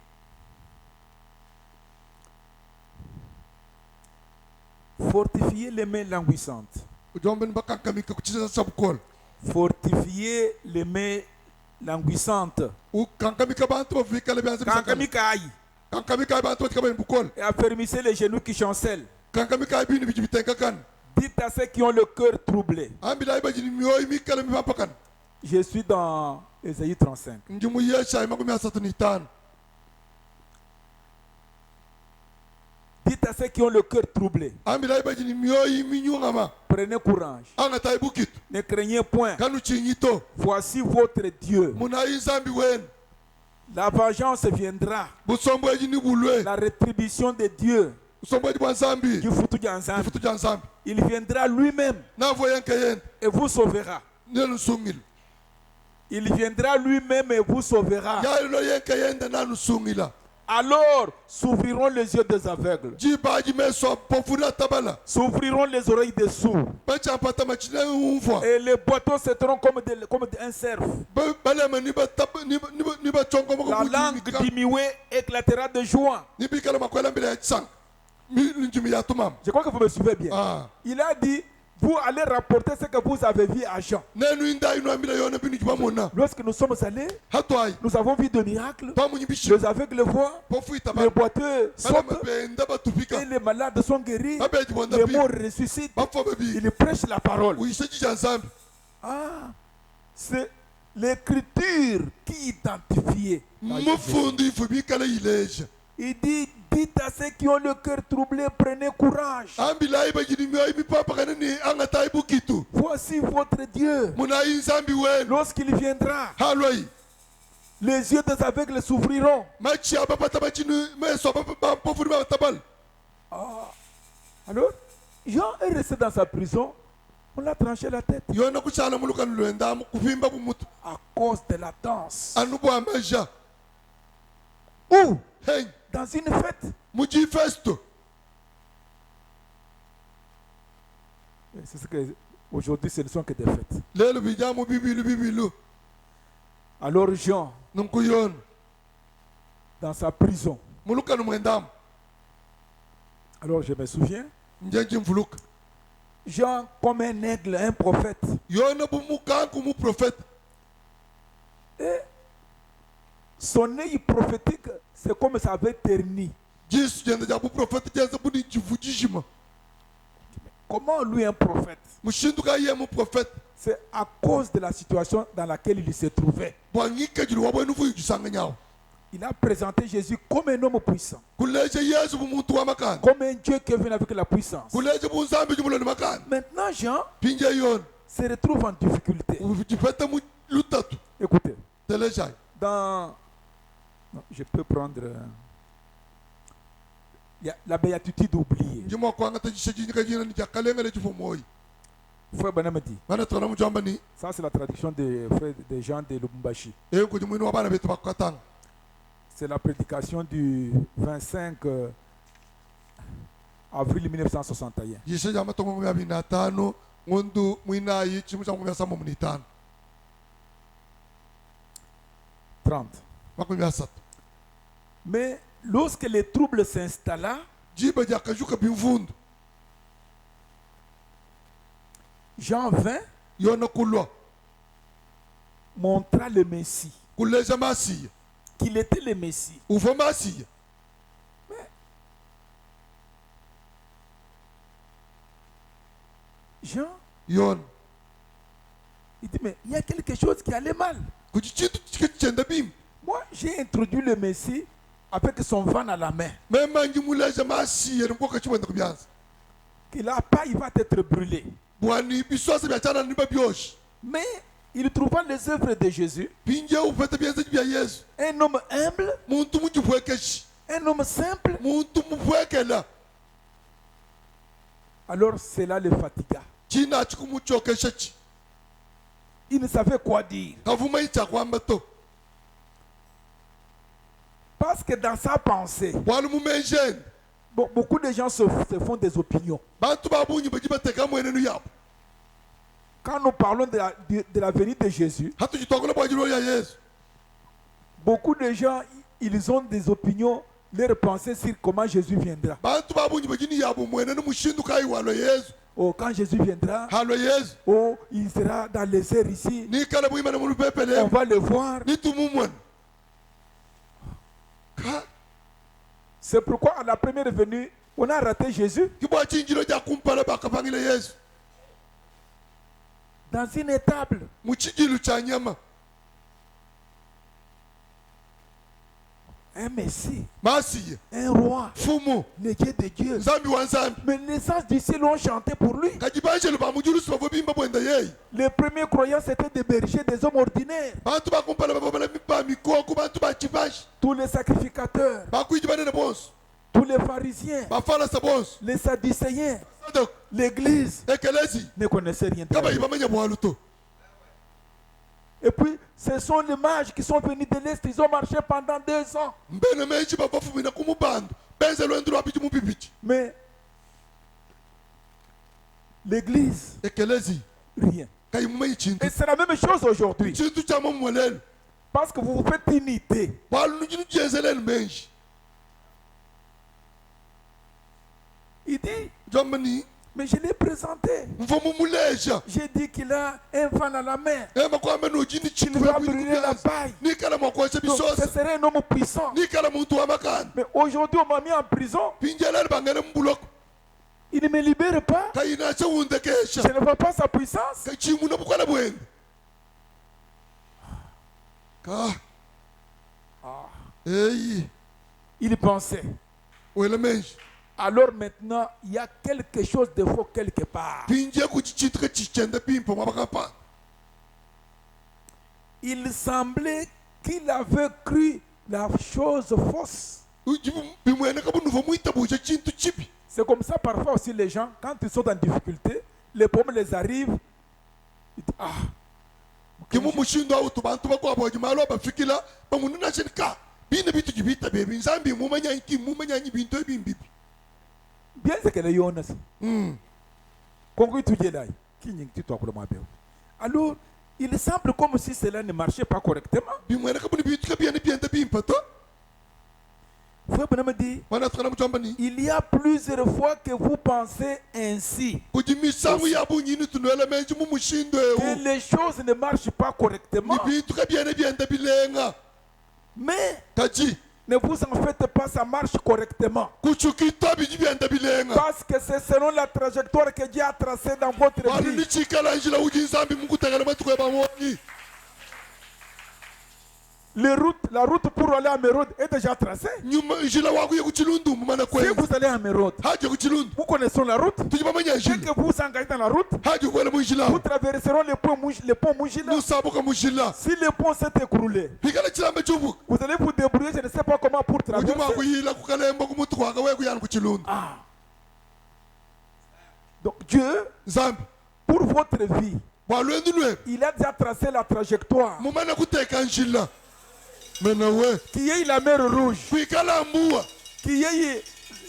fortifiez les mains languissantes. Fortifiez les mains languissantes. Et affermissez les genoux qui chancellent. Dites à ceux qui ont le cœur troublé. Je suis dans Ésaïe 35. Dites à ceux qui ont le cœur troublé. Prenez courage. Ne craignez point. Voici votre Dieu. La vengeance viendra. La rétribution de Dieu. Il viendra lui-même et vous sauvera. Il viendra lui-même et vous sauvera. Alors s'ouvriront les yeux des aveugles. S'ouvriront les oreilles des sourds. Et les boiteux seront comme un cerf. La langue diminuée éclatera de joie. Je crois que vous me suivez bien. Il a dit, vous allez rapporter ce que vous avez vu à Jean. Lorsque nous sommes allés, nous avons vu des miracles. Les aveugles voient, les boiteux sautent, et les malades sont guéris, les morts ressuscitent. Ils prêchent la parole. Ah, c'est l'écriture qui identifiait. Il dit, dites à ceux qui ont le cœur troublé, prenez courage. Voici votre Dieu. Lorsqu'il viendra, les yeux des aveugles s'ouvriront. Alors, Jean est resté dans sa prison. On l'a tranché la tête. À cause de la danse. Où? Dans une fête. C'est ce que aujourd'hui ce ne sont que des fêtes. Alors Jean, dans sa prison. Alors je me souviens. Jean comme un aigle, un prophète. Et son œil prophétique, c'est comme ça avait terni. Comment lui un prophète? C'est à cause de la situation dans laquelle il se trouvait. Il a présenté Jésus comme un homme puissant. Comme un Dieu qui est venu avec la puissance. Maintenant Jean se retrouve en difficulté. Écoutez. Dans... Non, je peux prendre la béatitude oubliée. Frère Branham dit, bana tona mujamba ni ça c'est la traduction des gens de Lubumbashi. kuti mwini wa bana betu bakatanga C'est la prédication du 25 avril 1961. yishe jama tongo mwa binatano ngondu mwina yi chimu cha mwa samo munitano 30. makumi asatu Mais lorsque les troubles s'installa, jiba jakajuka bimvundu Jean 20 yona kulwa montra le Messie, kuleja masiya qu'il était le Messie. uva masiya Jean, yona il dit, mais il y a quelque chose qui allait mal. kuti chintu chikachenda bim Moi, j'ai introduit le Messie avec son van à la main. mema nji muleja masiya nimboka chibwenda kubyanza Qu'il n'a pas, il va être brûlé. bwani biswase byachana niba byoshi Mais il trouva les œuvres de Jésus, pinje ufete byenze bya Yesu un homme humble, muntu mujipwekeshi un homme simple. muntu mupwekela Alors cela le fatigua. china chikumuchokeshechi Il ne savait quoi dire. kavuma ichakwamba to Parce que dans sa pensée, bwali mumenjeni beaucoup de gens se font des opinions. bantu babunyi bajibateka mwenenu yabo Quand nous parlons de la venue de Jésus, hatujitokole bwajiro ya Yesu beaucoup de gens, ils ont des opinions, leurs pensées sur comment Jésus viendra. bantu babunyi bajini yabo mwenenu mushindu kai walo Yesu Oh, quand Jésus viendra, halo Yesu oh, il sera dans les airs ici. ni kala bwimana mu On pepele va le voir. ni tumumwan ka C'est pourquoi à la première venue, on a raté Jésus kibwa chinjiro ja kumpala bakapangile Yesu dans une étable. muchijilu cha nyama Un Messie, masiya un roi, fumu le Dieu de Dieu. nzambi wa nzambi Mais les saints du ciel ont chanté pour lui. kajibanjelo bamujulusi bavo bimba bwenda yeyi Les premiers croyants, c'était des bergers, des hommes ordinaires. bantu bakumpala bavabala ba mikoko bantu bachibashi Tous les sacrificateurs, bakwiji banene bonso tous les pharisiens, bafalasa bonso les sadducéens, sadok l'église ekelezi ne connaissaient rien de la kabayi Bible. bamanya bwalu to Et puis, ce sont les mages qui sont venus de l'Est. Ils ont marché pendant 2 ans. mbene menshi bavafumina kumubando benze lwendu lwapichi mupipichi Mais l'église, ekelezi rien. kayi mumanyi chintu Et c'est la même chose aujourd'hui. chintu cha mamwelelo Parce que vous vous faites une idée. bwalu nujinu jenzelelo menshi Il dit, jomani mais je l'ai présenté. mvomu muleja J'ai dit qu'il a un fan à la main. ema kwambe nojini Il chintu va brûler la paille. ni kala mwakweshe Donc, ce bisosa serait un homme puissant. ni kala muntu wa makani Mais aujourd'hui, on m'a mis en prison. pinjelelo bangene mbuloko Il ne me libère pas. kayina Je chewundekesha ne vois pas sa puissance. kachimuna bukala bwende ka eyi Il pensait. wele menshi Alors maintenant, il y a quelque chose de faux quelque part. pinje kuti chintu kachichende pimpo mwabakapa Il semblait qu'il avait cru la chose fausse. bimwene kabunuva muitabusha chintu chipi C'est comme ça parfois aussi les gens, quand ils sont en difficulté, les problèmes les arrivent. Ils disent, ah, kimu mushindo autu bantu bakwabo jimalo bafikila bamununa chinka bine bitu jibita bebi nzambi mumanyanyi bintu ebimbibi bien c'est que les Yonas. Alors, il semble comme si cela ne marchait pas correctement. bimwene kabuni bitu kabiane biente bimpato Frère Branham dit, wana tsana mutambani il y a plusieurs fois que vous pensez ainsi, kujimisangu yabunyini tunwele menshi mumushindo que ewu les choses ne marchent pas correctement. ni bitu kabiane biente bilenga Mais kaji ne vous en faites pas, ça marche correctement. kuchukita biji biente bilenga Parce que c'est selon la trajectoire que Dieu a tracée dans votre wanu vie. ni chikala njila uji nzambi mukutegele matuko bamoni La route pour aller à Mérode est déjà tracée. nyuma njila waku yekuchilundu mumana Si kwengu vous allez à Mérode, haje kuchilundu vous connaissez la route. tujibamanya Dès njila que vous vous engagez dans la route, haje kwela munjila vous traverserez le pont Moujila. nusabuka munjila Si le pont s'est écroulé, hikala chilambe chubu vous allez vous débrouiller, je ne sais pas comment, pour ujima traverser. kuyila kukalemba kumutu kwaka weku yana kuchilundu Ah. Donc Dieu, nzambi pour votre vie. bwalwendu lwenu Il a déjà tracé la trajectoire. mumane kuteka njila mena we Qui est la mer rouge. kwikala mbuwa Qui est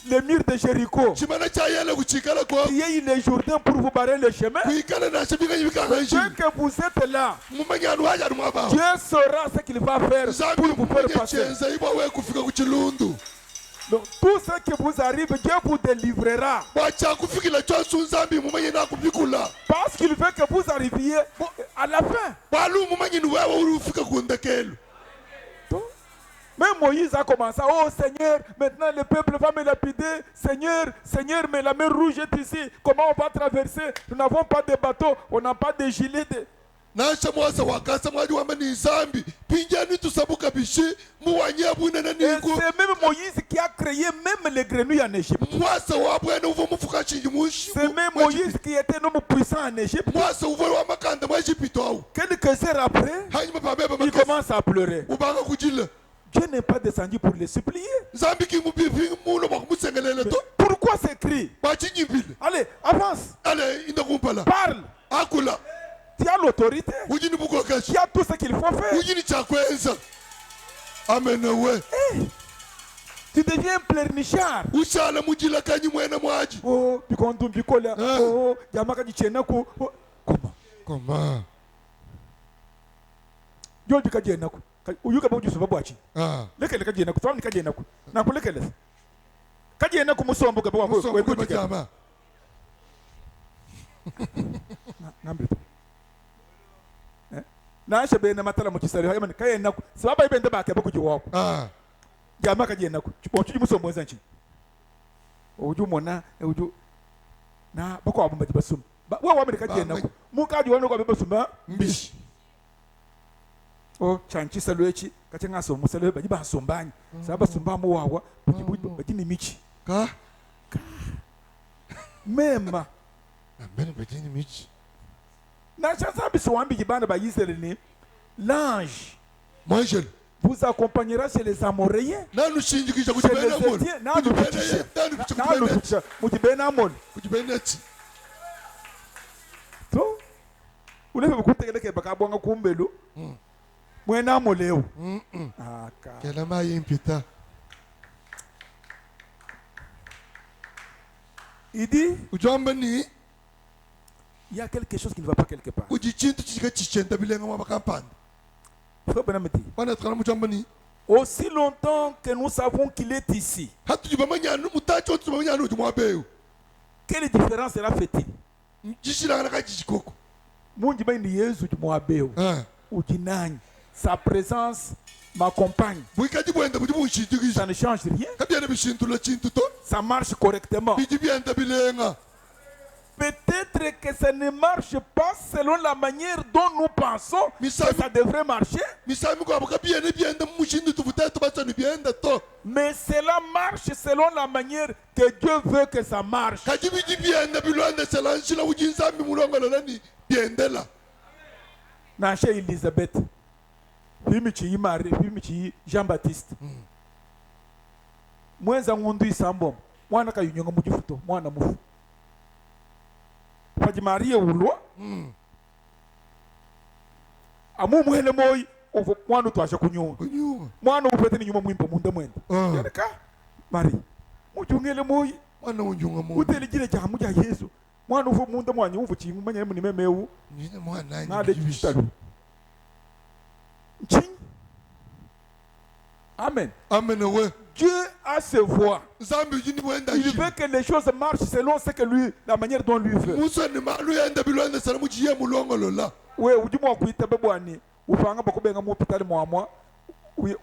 le mur de Jéricho. chimane chayele kuchikala kwa Qui est le Jourdain pour vous barrer le chemin. kwikala nashe bikanyibikanga Dès njila que vous êtes là, mumanyanu wajani mwabao Dieu saura ce qu'il va faire zambi pour vous faire passer. mumanyechenza ibo we kufika kuchilundu Donc tout ce qui vous arrive, Dieu vous délivrera. bwacha kufikila chonsu nzambi mumanye nakubikula Parce qu'il veut que vous arriviez à la fin. bwalu mumanyini wewe uri ufika kundekelo Donc, même Moïse a commencé. Oh Seigneur, maintenant le peuple va me lapider. Seigneur, Seigneur, mais la mer rouge est ici. Comment on va traverser? Nous n'avons pas de bateau, on n'a pas de gilet. nasha mwasa wakasa mwadi wamba ni nzambi pinjani tusabuka bishi muwanye bunene Et niku c'est même Moïse qui a créé même les grenouilles en Égypte. mwasa wabwene uvo mufuka shinji mushi C'est même Moïse qui était un homme puissant en Égypte. mwasa uvo wamakanda mwa Egypte au Quelques heures après, hanyuma pabeba il commence à pleurer. ubanga kujila Dieu n'est pas descendu pour les supplier. nzambi kimubipi mulo bakumusengelele to Pourquoi ces cris? bachinyibile Allez, avance, ale indakumpala parle. akula Tu as l'autorité. ujini bukokashi Tu as tout ce qu'il faut faire. ujini chakwenza amene we Tu deviens un pleurnichard. ushala mujila kanyi mwene mwaji Oh, bikondu bikola. Oh, jamaka jichena ku. Comment? koma Yo jikajena ku. Uyuka ba ujusuba bwachi. ah Lekele kajena ku. Tawani kajena ku. Na kulekele. Kajena ku musombo ga bwa musongo we kwa kujika. jama Nambe. Na shebe na matala mu kisari ha yamani kayena ku. Sababa ibende ba ke bakuji wako. ah Jamaka jena ku. Ochuji musombo zanchi. Oju mona oju na bako abumba basum. Wa wa mereka jena ku. Muka ju wano ko basuma mbishi. Oh, chanchi saluechi kachenga so musalo baji ba sombanye. Saba somba mu wawa baji ni michi. ka Mema amene betini michi na chansa biswambi jibana ba Israël ni l'ange mwanjel vous accompagnera chez les Amoréens. nanu shinjikisha Chez les kujibena mol Étiens, nanu kutisha. nanu Nanu kutisha. Mujibena amol. kujibena ti So, ulefe bukutegeleke bakabwanga kumbelu. Mwena amoleo. Aka. kela mayi impita Il dit, ujamba ni il y a quelque chose qui ne va pas quelque part. ujichintu chika chichenta bilenga mwa bakampanda Frère Benham dit, wana tukana mujamba ni aussi longtemps que nous savons qu'il est ici, hatujiba manyanu mutacho tuma manyanu ujumwabeu quelle différence cela fait-il? jishilanga naka jishikoko Munji ni Yesu jumwabeo. ah Ujinani. Sa présence m'accompagne. bwikaji bwenda buji Ça bunshinjikisha ne change rien. kabyana bishintula chintu to Ça marche correctement. biji byenda bilenga Peut-être que ça ne marche pas selon la manière dont nous pensons que ça devrait marcher, misami kwabo kabyene byenda mushindu tubutatu basani byenda to mais cela marche selon la manière que Dieu veut que ça marche. kaji biji byenda bilwanda selanshila ujinzami mulongolola ni byendela Nache Elisabeth, Bimichi Marie, Bimichi Jean-Baptiste. Mwenza ngundu isambo, mwana kayunyonga mujifuto, mwana mufu. Paji Marie ulwa. Amu muhele moi, ovo mwana tuasha kunyunga. kunyuma Mwana upete ni nyuma mwimpa munda mwenda. Ah. Yaneka, Marie, mujungele moi, wana unjunga mu utele jile jamu ja Yesu. Mwana ufu munda mwanya ufu chimu manya mu nimemewu. nyine mwana Na de jibishtalu. Ching. Amen. amene we Dieu a ses voies. nzambi ujini bwenda Il veut que les choses marchent selon ce que lui, la manière dont lui veut. musoni malu yenda bilwanda sala mujiye mulongolola We ujimu wa kuita bebwani. Ufanga bakubenga mu hospitali mwamwa.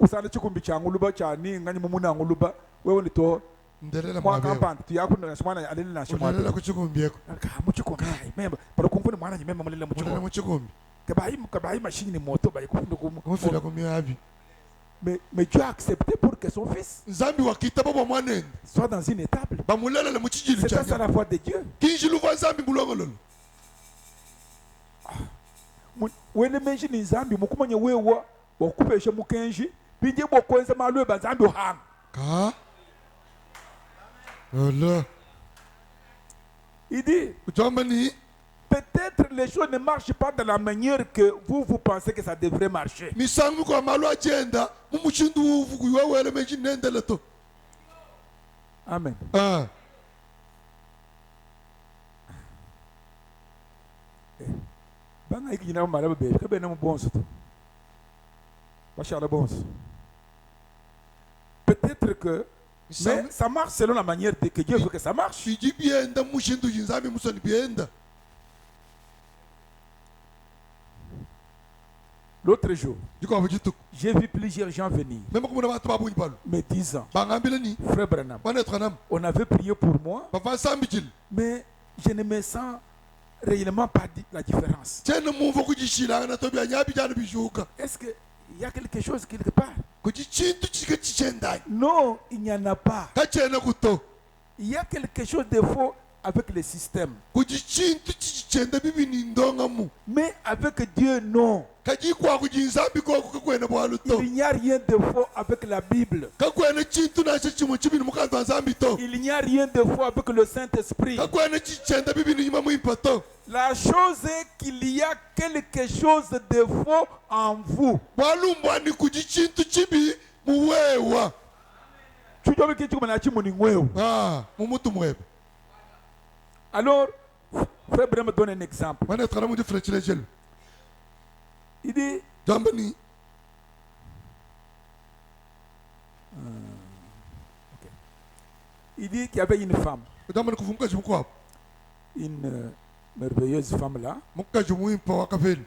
Usana chikumbi changu luba chani ngani mumuna nguluba. Wewe ni to ndelela mwa mwabeo kampanda tuyakunda shimwana alele na shimwana. unalela kuchikumbieko Ka muchikumbi. Memba para kumfuni mwana nyimema mulele unalela muchikumbi. muchikumbi Kabayi machine ni moto bayi kufunda kumufila kumiabi mais Dieu a accepté pour que son fils nzambi wakita babo mwanene soit dans une étable. bamulelele muchijilu C'est ça chanya la foi de Dieu. kinjiluva nzambi mulongolola Wele menji ni nzambi mukumanya wewa wakupesha mukenji bije bokwenza malwe bazambi ohanga. ka ola Il dit ujamba ni peut-être peut-être les choses ne marchent pas de la manière que vous pensez que ça devrait marcher. misangu kwa malu agenda mumushindu uvu kuiwawele menjinendele to. Amen. Ah. Banga iki jina mara bebe ka bena bonso to. Bashala bonso. Peut-être que mais ça marche selon la manière que Dieu veut que ça marche. Fiji bienda mushindu jinzami musoni bienda. L'autre jour, Diko abujitu. j'ai vu plusieurs gens venir Même comme on a pas bunyi palu. me disant, Bangambile ni. Frère Branham, Bane tranam. on avait prié pour moi, Papa sambijil. mais je ne me sens réellement pas la différence. Tena muvo kujishila na tobia nyabi jana bishuka. Est-ce qu'il y a quelque chose quelque part? Kujichintu chike chichendai. Non, il n'y en a pas. Kachena kuto. Il y a quelque chose de faux avec le système. Kujichintu chichenda bibi ni ndonga mu. Mais avec Dieu, non. Kaji kwa kujinzambi kwa kukwena bwalu to. Il n'y a rien de faux avec la Bible. Kakwena chintu na chichimu chibini mukantu anzambi to. Il n'y a rien de faux avec le Saint-Esprit. Kakwena chichenda bibi ni nyuma muimpa to. La chose est qu'il y a quelque chose de faux en vous. Bwalu mbwani kujichintu chibi muwewa. Chujobe kitu kumana chimu ni ngweo. Ah, mumutu mwebe. Alors, Frère Branham me donne un exemple. Bane tranam di frechilejel. Il dit, Jambani. il dit qu'il y avait une femme, Jambani kufumuka jimukwa. une merveilleuse femme là. Muka jimuimpa wakafeli.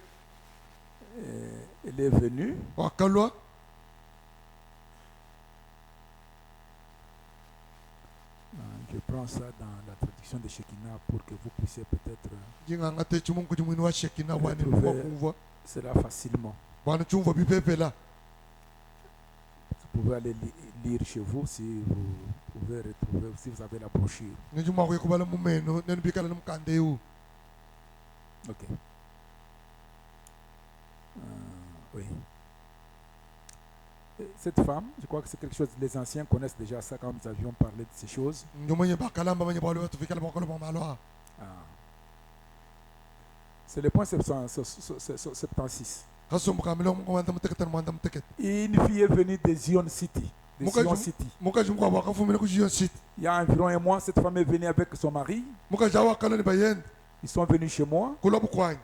Elle est venue. Wakalwa. Je prends ça dans la traduction de Shekinah pour que vous puissiez peut-être Jinga ngate chimungu jimwini wa shekina wani Retrouver. mwa kumva. cela facilement. Bwana chumva bipepe la. Vous pouvez aller lire chez vous si vous pouvez retrouver, si vous avez la brochure. Nijuma kwe kubala mumeno nenu bikala namkande yu. Ok. Oui. Et cette femme, je crois que c'est quelque chose, les anciens connaissent déjà ça quand nous avions parlé de ces choses. Njumonye bakalamba manye bwalu watu fikala mwakolo mwamalo. Ah. C'est le point 76. Kasumbuka milo mwanda muteketa mwanda muteketa. Une fille est venue de Zion City. De Zion City. Muka jumukwa wakafumile kujiyo city. Il y a environ un mois, cette femme est venue avec son mari. Muka jawa kala ni bayen. Ils sont venus chez moi. Kula bukwany.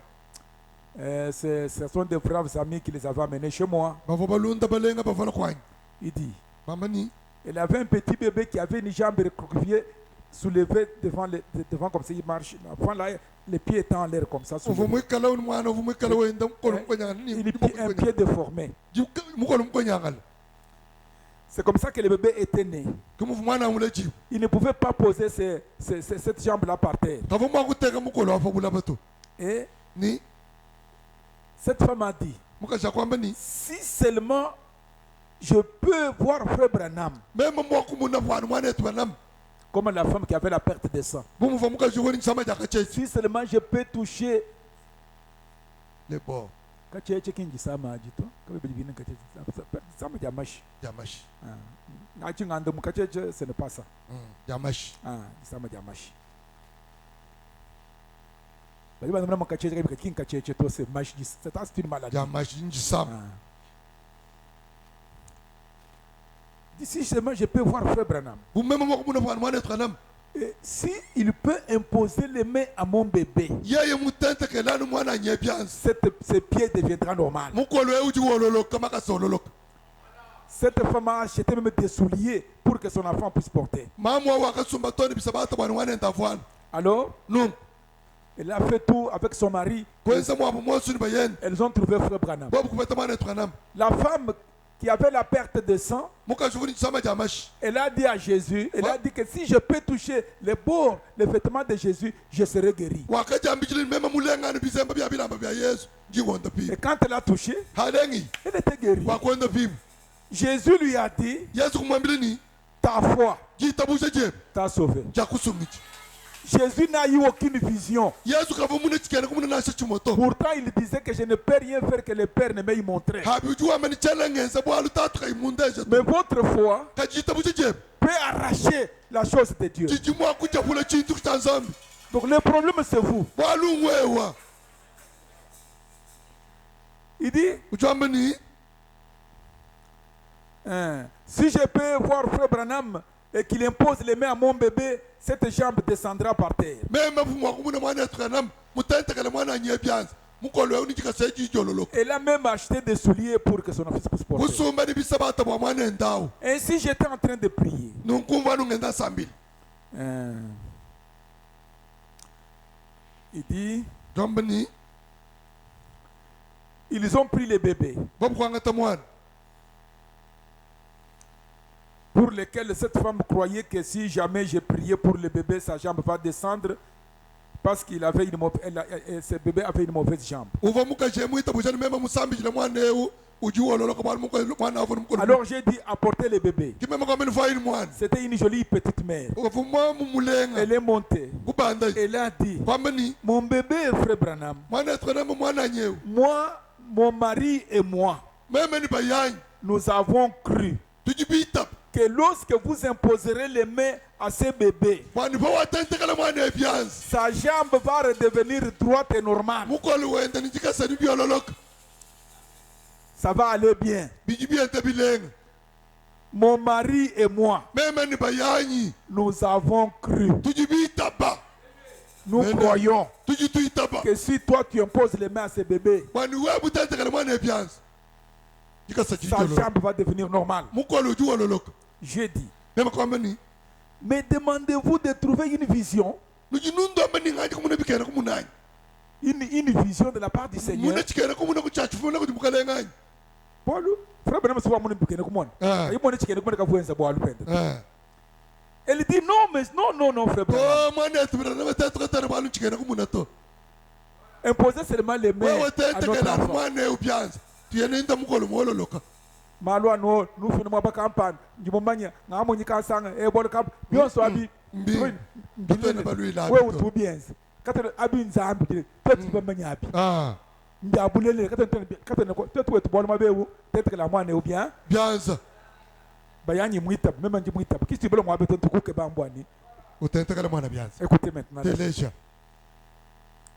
Ce sont des braves amis qui les avaient amenés chez moi. Bavo balunda balenga bavala kwany. Il dit, Bambani. elle avait un petit bébé qui avait une jambe recroquevillée, soulevée devant comme ça, il marche. L'enfant là, les pieds étaient en l'air comme ça. Uvu mwikala unmwana uvu mwikala wenda mukolo mkwanyanga ni. Il est un pied déformé. Mukolo mkwanyanga. C'est comme ça que le bébé était né. Kumuvu mwana amule jibu. Il ne pouvait pas poser cette jambe-là par terre. Kavo mwakuteka mukolo wafa bulabato. Et Ni. cette femme a dit, Muka jakwamba ni. si seulement je peux voir Frère Branham, Même mwakumuna bwana mwana etu banam. comme la femme qui avait la perte de sang, Bumuva muka juwoni nsama jakachechi. si seulement je peux toucher Le bo. kacheche kingi sama ajito kabe bibina kacheche sama jamashi Jamashi. ngachi ngande mu kacheche ce n'est pas ça Jamashi. sama jamashi bali bana mu kacheche kabe king kacheche to c'est mashi c'est une maladie Jamashi njisama. D'ici seulement je peux voir Frère Branham. Bumema mwakumuna bwana mwana etu banam. Et si il peut imposer les mains à mon bébé, Yeye mutente kelanu mwana nyebyansi. ses pieds deviendront normaux. Mukolo uji wololoka kama kasololoka. Cette femme a acheté même des souliers pour que son enfant puisse porter. Mama wakasumba toni bisabata bwana mwana entafwana. Alors, Non. elle a fait tout avec son mari. Kwenza mwapo mwosu ni bayen. Elles ont trouvé Frère Branham. Bobu kupeta mwana etu banam. La femme qui avait la perte de sang, Muka juwoni nsama jamashi. elle a dit à Jésus, elle a dit que si je peux toucher les bords, les vêtements de Jésus, je serai guéri. Wakajambijili mema mulenga ni bizemba bya bilamba bya Yesu. Jiwonda pi. Et quand elle a touché, Halengi. elle était guérie. Wakwenda pi. Jésus lui a dit, Yesu kumwambile ni. ta foi Jitabusha je. t'a sauvé. Jakusungichi. Jésus n'a eu aucune vision. Yesu kavumune chikene kumune nashe chimoto. Pourtant, il disait que je ne peux rien faire que le Père ne m'ait montré. Habi ujua mani chalenge bwalu tatu kaimundeje. Mais votre foi Kajitabusha je. peut arracher la chose de Dieu. Jijimwa kujabula chintu kitanzambi. Donc le problème c'est vous. balungwewa Il dit, ujambani si je peux voir Frère Branham et qu'il impose les mains à mon bébé, cette jambe descendra par terre. mema vumwa kumuna mwana tranam mutentekele mwana nyebyanza mukolo unichika seji jololo Elle a même acheté des souliers pour que son fils puisse porter. kusumba ni bisabata bwa mwana endao Ainsi j'étais en train de prier. nunkumva nungenda sambili Il dit, jambani ils ont pris les bébés babukwangata mwana pour lesquels cette femme croyait que si jamais j'ai prié pour le bébé, sa jambe va descendre parce qu'il avait ce bébé avait une mauvaise jambe. uva mukajemwita bujani mema musambijile mwana ewu ujiwololo kwa mwana avu mukolo Alors j'ai dit apportez le bébé. kimema kwa meni faili mwana C'était une jolie petite mère. ukafuma mumulenga Elle est montée. kubanda Elle a dit, kwamani mon bébé, Frère Branham, mwana tranam mwana nyewu moi, mon mari et moi, meme ni bayanyi nous avons cru tujibita que lorsque vous imposerez les mains à ce bébé, mwani bawatentekele mwana ebyanza sa jambe va redevenir droite et normale. mukolo wenda nijikasa nibyololoka Ça va aller bien. bijibiente bilenga Mon mari et moi, meme ni bayanyi nous avons cru, tujibita ba nous Amen. croyons tujituita ba que si toi tu imposes les mains à ce bébé, mwani webu tentekele mwana ebyanza jikasa sa jijololo jambe va devenir normale. mukolo ujiwololoka J'ai dit, mema kwamani mais demandez-vous de trouver une vision, nujinundo mani ngaji kumuna bikena kumunanyi une vision de la part du Seigneur. muna chikena kumuna kuchachu funa kujimukale nganyi Paul, frère Branham se voit mon bouquet comme moi. Ah. Il m'a dit que vous avez boire le pain. eh Elle dit non, mais non, frère Branham. oh mwana tubira na batatu katara balu chikena kumuna to Imposez seulement les mains wewe à notre tentekele enfant. mwana ebyanza tuyene nda mukolo mwololoka Malwa no, nous faisons ma campagne. Du moment où nous avons un sang, et bon cap, bien soit abi. mbi tutene balu ila Ouais, tout bien. Quand abi nzambi, peut-être tu peux manier abi. ah Ndiabulele, quand tu es bon ma beau, peut-être que la moine est bien. byanza Bayani mwita, même un mwita. Qu'est-ce que tu veux moi beto tu couper bambouani? utentekele mwana byanza Écoutez maintenant. teleja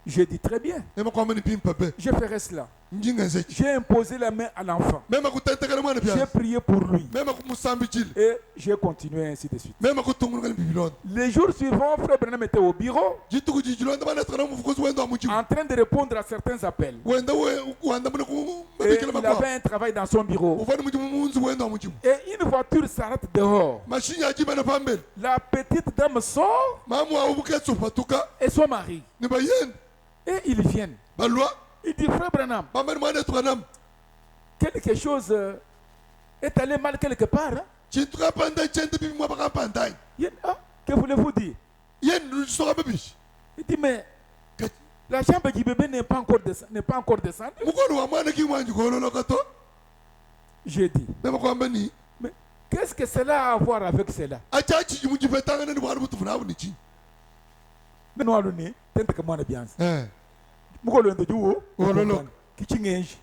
Je dis très bien. mema kwamani pimpa be Je ferai cela. njingenze J'ai imposé la main à l'enfant. mema kutentekele mwana J'ai byanza prié pour lui. mema kumusambi jile Et j'ai continué ainsi de suite. mema kutungulukani bibilonda Les jours suivants, Frère Branham était au bureau jituku jijilonda bana tsana mufukuzi wenda amujimu en train de répondre à certains appels. wenda wanda muna ku Et mabikele il makwa avait un travail dans son bureau. ufani mujimu munzi wenda amujimu Et une voiture s'arrête dehors. mashinya ajibana pambele La petite dame sort mamu awubuketsu patuka et son mari. ni bayeni Et ils viennent. balwa Il dit, Frère Branham, pambele mwana twanam quelque chose est allé mal quelque part. Hein? chintu kapanda chende bibi mwa bakapandai Que voulez-vous dire? yeni soka bibishi Il dit, mais la jambe du bébé n'est pas encore descendue. mukolo wa mwana kimwanji kololoka to J'ai dit, mema kwamba ni mais qu'est-ce que cela a à voir avec cela? achachi jimujipetanga ni bwana butufu nabu ni chi Nous allons nous tenter que moi ne bien. eh Mukolo ndo juo. Ololo. Kichingenji.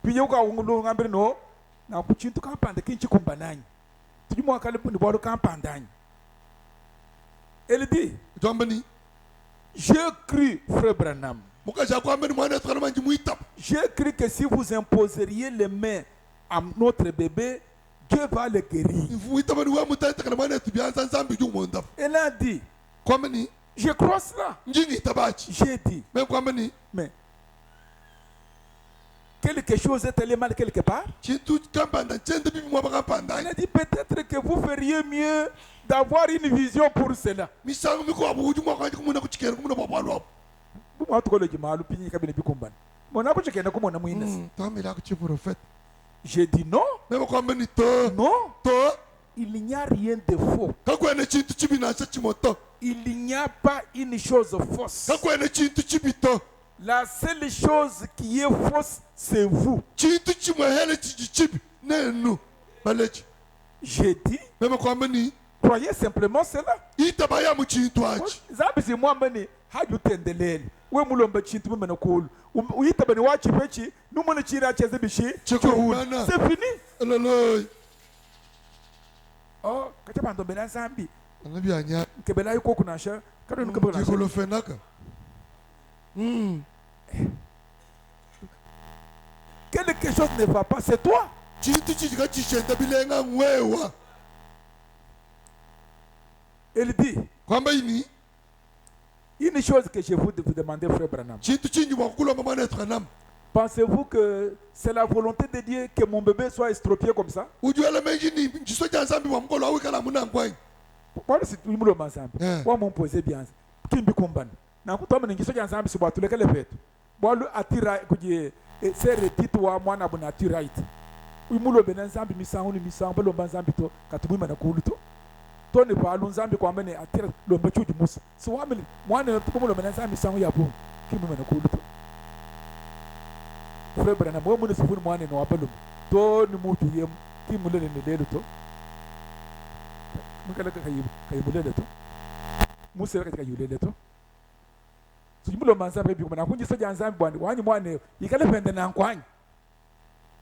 Puis yoka wongo ngambere no na kuchintu kampanda kinchi kumbananyi. Tujumwa kale ni boro kampandanyi. Elle dit, jamba ni j'ai cru, Frère Branham. mukaja kwamba ni mwana twanama njimuita J'ai cru que si vous imposeriez les mains à notre bébé, Dieu va le guérir. ifuita bani wa mutentekele mwana tubyanza nzambi jumonda Elle a dit, kwamba ni je crois cela. njingi tabachi J'ai dit, mema kwamba ni mais quelque chose est allé mal quelque part. chintu kampanda chende bibi mwa bakapandai Elle a dit, peut-être que vous feriez mieux d'avoir une vision pour cela. misango miko abuju mwa kanji kumuna kuchikera kumuna babalo Vous m'avez dit, malu pinyi kabine bikumban. Mon abu chekena kumona muinas. tamela kuchi prophète J'ai dit non, mema kwamba ni to non, to il n'y a rien de faux. kakwene chintu chibinasa chimoto Il n'y a pas une chose fausse. kakwene chintu chibito La seule chose qui est fausse, c'est vous. chintu chimwehele chichibi nenu balechi J'ai dit, mema kwamba ni croyez simplement cela. itabaya mu chintu achi Zabisi mwambani haju tendelele. We mulomba chintu mumena kulu. Uitabani wachi pechi, numone chira cheze bishi. Chikurumana. C'est fini. loloy Oh, kachapando bena zambi. anabi anya kebela iko kuna sha kado nuka bana dikolo fenaka quelque chose ne va pas, c'est toi. chintu chika chishenda bilenga ngwewa Il dit kwamba ini une chose que je vous demander, frère Branham. chintu chinyi mwakula mama netra nam Pensez-vous que c'est la volonté de Dieu que mon bébé soit estropié comme ça? ujuala menji ni njiso jansambi wa mkolo awikala muna ngwanyi Voilà, c'est tout le monde ensemble. Yeah. Moi, mon posé bien. Qui me combat? Na kutoma ningiso jansambi si batu lekele fetu. Bolu atira kuje c'est retite wa mwana bona atira it. Umulo benansambi misangu ni misangu balo bansambi to katubima na kuluto. To ne pa lunzambi kwa mene atira lo mbechu musa. So wameli mwana tukomo lo benansambi misangu ya bu. Kimi na kuluto. Frère Branham, moi mon sifuni mwana no apelo. To ni mutu yem ki mulele ne lelo to. Mukala kay mulele to. Musa kay yulele to. Simulo manzambe bi kuma kunji soja nzambe bwani wani mwana yikale pende na nkwani.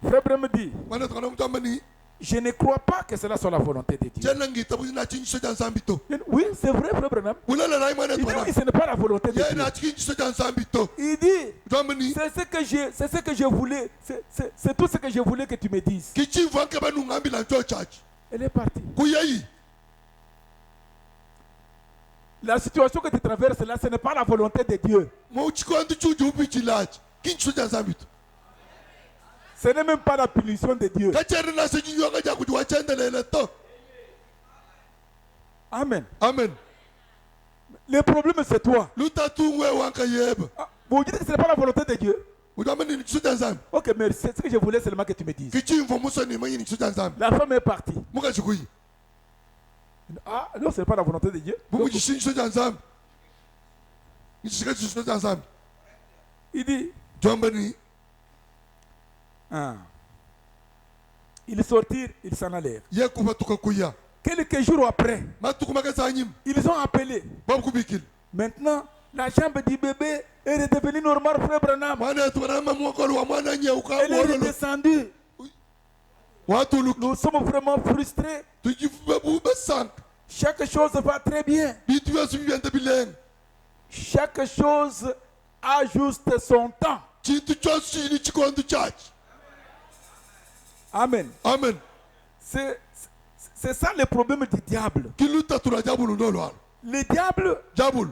Frère Branham dit, mwana tukana mtamba ni je ne crois pas que cela soit la volonté de Dieu. jana ngitabu na chinji jansambi to Oui, c'est vrai, frère Branham. ulala na mwana Il dit tukana oui, ce n'est pas la volonté de ye Dieu. na chinji jansambi to Il dit, twamba ni c'est ce que je voulais, c'est tout ce que je voulais que tu me dises. kichi vanke banu ngambi la njo church Elle est partie. kuyeyi La situation que tu traverses là, ce n'est pas la volonté de Dieu. mo chikondi chuju ubichilachi kinchi jansambi to Ce n'est même pas la punition de Dieu. kachere na senyi yoga ja kuti wachendelele to Amen. amen Le problème, c'est toi. lutatu ngwe wanka yeba Ah, vous dites que ce n'est pas la volonté de Dieu. utamba ni chinji jansambi Ok, mais c'est ce que je voulais seulement que tu me dises. kichi mfo muso ni manyi ni chinji jansambi La femme est partie. muka chikuyi Ah, non, ce n'est pas la volonté de Dieu. bumu chinji jansambi kichika chinji jansambi Il dit, twamba ni ah. Ils sortirent, ils s'en allèrent. ye kuba tukakuya Quelques jours après, matukumaka sanyim ils ont appelé. babu kubikil Maintenant, la jambe du bébé est redevenue normale, frère Branham. mwana tukana mwakolo wa mwana nyeuka Elle est wololo redescendue. watu lu Nous sommes vraiment frustrés. tujibabu basank Chaque chose va très bien. bitu byosi bibyenda bilenga Chaque chose a juste son temps. chintu chosi chili chikondi chachi Amen. amen C'est ça le problème du diable. kiluta tula jabulu ndolwalo Le diable, jabulu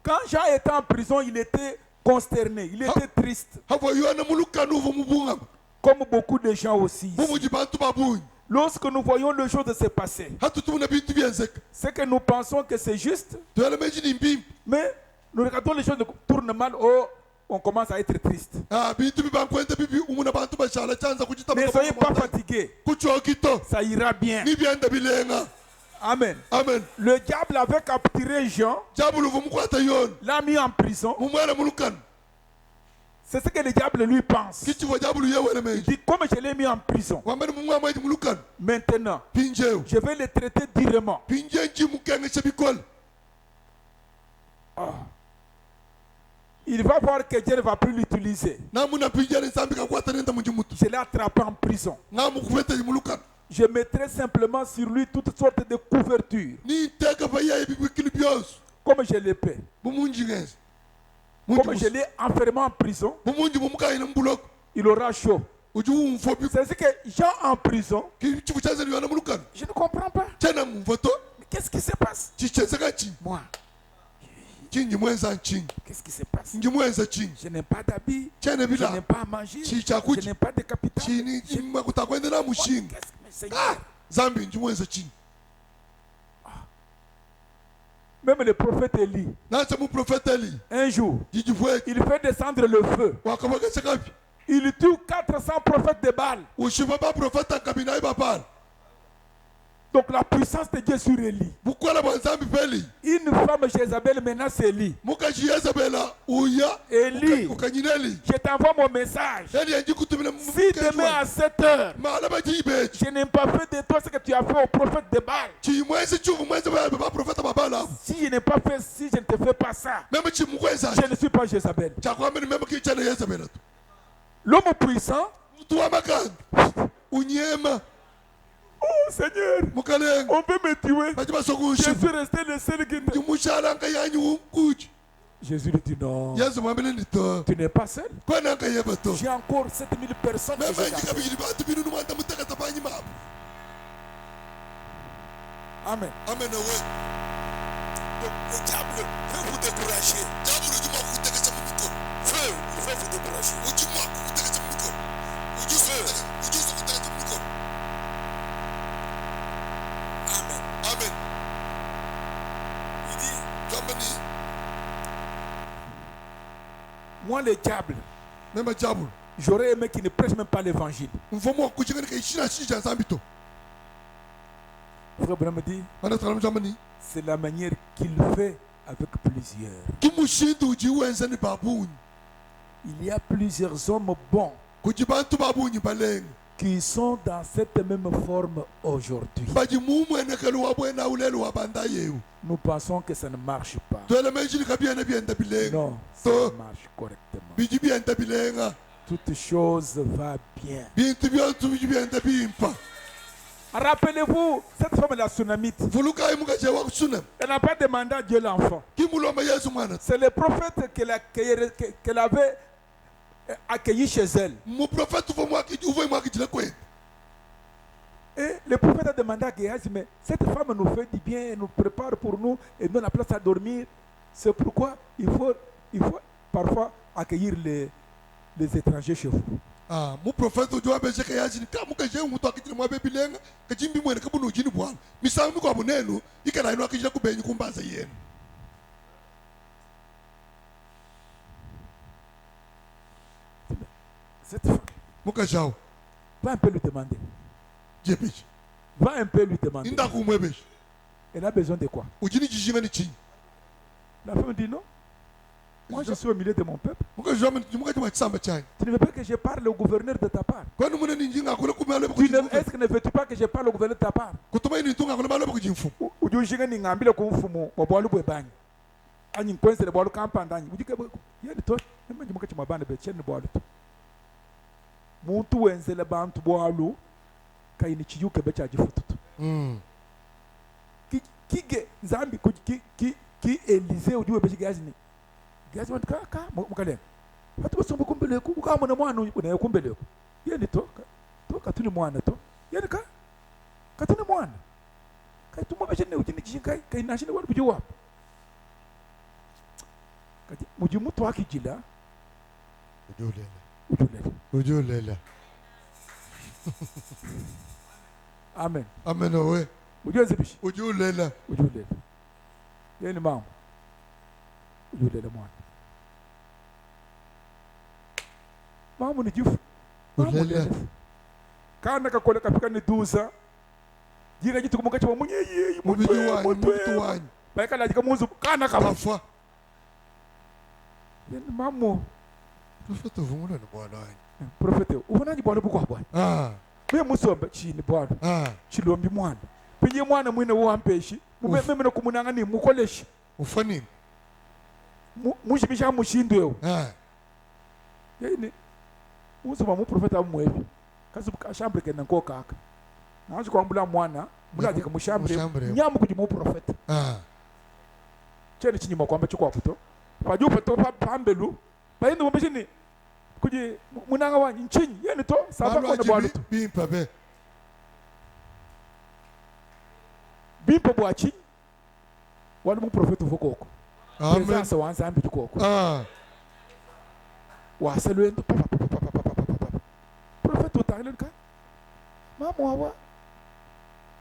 quand Jean était en prison, il était consterné, il était triste. havo yona mulukanu vo mubunga Comme beaucoup de gens aussi. bumuji bantu babunyi Lorsque nous voyons les choses se passer, hatu tumuna bintu byenzeka c'est que nous pensons que c'est juste, tuyala meji ni mbimbi mais nous regardons les choses tournent mal, oh, on commence à être triste. bintu bibankwenda bibi umuna bantu bashala chanza kuchita Ne soyez pas fatigués, kuchokito ça ira bien. ni byenda bilenga Amen. amen Le diable avait capturé Jean, jabulu vo mukwata yona l'a mis en prison. mumwana mulukanu C'est ce que le diable lui pense. kichi vo jabulu yewele Il meji dit, comme je l'ai mis en prison, wambeni mumwa mweji mulukanu maintenant, pinjeu je vais le traiter durement. pinje nji mukenge chebikol Il va voir que Dieu ne va plus l'utiliser. namuna pinjeni nsambi kakwata nenda munji mutu Je l'ai attrapé en prison. ngamukuvete mulukanu Je mettrai simplement sur lui toutes sortes de couvertures, ni teka vayaye bibikili byosi comme je l'ai fait. bumunji ngezi Comme je l'ai enfermé en prison, bumunji bumukayina mbuloko il aura chaud. uji umfo bi C'est ce que Jean en prison, kichifu chazeli yona mulukanu je ne comprends pas. chena mumfoto Mais qu'est-ce qui se passe? chichenzeka chi Moi, chinji mwenza nchingi qu'est-ce qui se passe? nji mwenza chingi Je n'ai pas d'habit, chene je n'ai bila pas à manger, chi je chakuchi n'ai pas de capital. chini Je- kutakwendela mushingi Qu'est-ce que, mais Seigneur, zambi nji mwenza chingi même le prophète Élie, nacha muprofeta eli un jour, jijifweki il fait descendre le feu. wakabakese kapi Il tue 400 prophètes de Baal. ushiva baprofeta kabinayi bapala Donc la puissance de Dieu sur Élie. bukwala bwa nzambi peli Une femme Jézabel menace Élie. mukashi yezebela uya Élie, ukanyina eli je t'envoie mon message. eli yanji kutumila Si demain à 7 heures, malaba jibechi je n'ai pas fait de toi ce que tu as fait au prophète de Baal. chimwezi chuvu mwezi baprofeta babala abo Si je n'ai pas fait, si je ne te fais pas ça, meme chimukweza je ne suis pas Jézabel. chakwameni meme kichana yezebela tu L'homme puissant, mtu wa makanda unyema Oh Seigneur, mukaleng on peut me tuer. bathi Je basokusha suis resté le seul qui te... mushala nkayanyi umkuji Jésus lui dit non. yesu mwambile ndito Tu n'es pas seul. kwana nkayeba to J'ai encore 7000 personnes que je memanyi garde. kabili bantu binu numanda mutakata banyi mabo Amen. amen owe Le diable veut vous décourager. jabulu juma kutekesa mumiko Il veut vous décourager. ujuma kutekesa mumiko ujusu kutekesa mumiko Amen. amen Il dit, jambani Moi, le diable, mema jabulu j'aurais aimé qu'il ne prêche même pas l'évangile. mfomo wa kuchingani kaishina shija zambito Frère Branham dit, ana tsalam jambani c'est la manière qu'il fait avec plusieurs. kimushindu ujiwenza ni babunyi Il y a plusieurs hommes bons kujibantu babunyi balenga qui sont dans cette même forme aujourd'hui. baji mumwenekelo wabwena ulelo wabanda yewu Nous pensons que ça ne marche pas. twele menjili kabyene byenda bilenga Non, ça marche correctement. biji byenda bilenga Toute chose va bien. bintu byontu biji byenda bimpa Rappelez-vous, cette femme la tsunamite, vulukayi mukajewa kusuna elle n'a pas demandé à Dieu l'enfant. kimulomba yesu mwana C'est le prophète qu'elle avait accueilli chez elle. muprofeti uvoyi mwakijile kwenu Et le prophète a demandé à Géhazi, mais cette femme nous fait du bien, elle nous prépare pour nous et donne la place à dormir. C'est pourquoi il faut parfois accueillir les étrangers chez vous. muprofeti uji wabesheka yazini kamukaje umutu akijile mwabe bilenga kajimbi mwene kabunu ujini bwana misangu kwa bunenu ikana ino akijile kubenyi kumbaza yenu Cette femme, mukajao va un peu lui demander. jebeji Va un peu lui demander. inda kumwebeji Elle a besoin de quoi? ujini jishinga ni chini La femme dit non. Moi je suis au milieu de mon peuple. mukajao mukaje mwachisamba chani Tu ne veux pas que je parle au gouverneur de ta part. kwani munene njinga kule kumalo Est-ce que ne veux-tu pas que je parle au gouverneur de ta part? kutuma ini tunga kule malo kujimfu Ujushinga ni ngambile kumfumu wabwalu bwebanyi. Anyi nkwensele bwalu kampandanyi. Ujike bwe. Yeni to. Nemanyi mukachi mabane be cheni bwalu to. Muntu wenzele bantu bwalu kayini chiyuke becha jifututu. Kige zambi ki Elise ujuwe bechi gazini. Gazi wantu ka mukale. Hatu basumbu kumbeleku ukamona mwana unaye kumbeleku. Yeni to katuni mwana to. Yeni katuni mwana. Kaituma bashene ujini jishinga kainashine wali bujuwa. Kati mujimutu wakijila ujulela amen. amen owe Ujuenze bishi. ujulela Ujulela. Yeni mama. Ujulela mwana. Mama ni jifu. ulela Kana kakole kapika ni duza. Jira jitu kumukachi wa munyeyi. mubiji wanyu mutu wanyu Baika la jika munzu kana kama. kafa Yeni mamo. profeta vumula ni bwana wanyu Profete. Uvonaji bwana bukwa bwana. Mwe musomba chini bwana. Chilombi mwana. Pinye mwana mwine uampeshi. Meme no kumunanga ni mukoleshi. ufanini Mushimisha mushindu yeo. Yeni. Usoma mu profeta mwevi. Kazi bukashambre kena nko kaka. Naanza kuambula mwana. Mulaje kamushambre. Nyamu kuji mu profeta. Cheni chinyuma kwamba chukwa kuto. Pajupa to pambelu. Paende mbeshini. Kuji munanga wa nchinyi. Yeni to saba kwa bwana to. bimpa be Bimpo bwachi. Wali mu profeta vokoko. amen Presence wanza ambi koko. Waselwendo papa. Profeta utalenka. Mama wawa.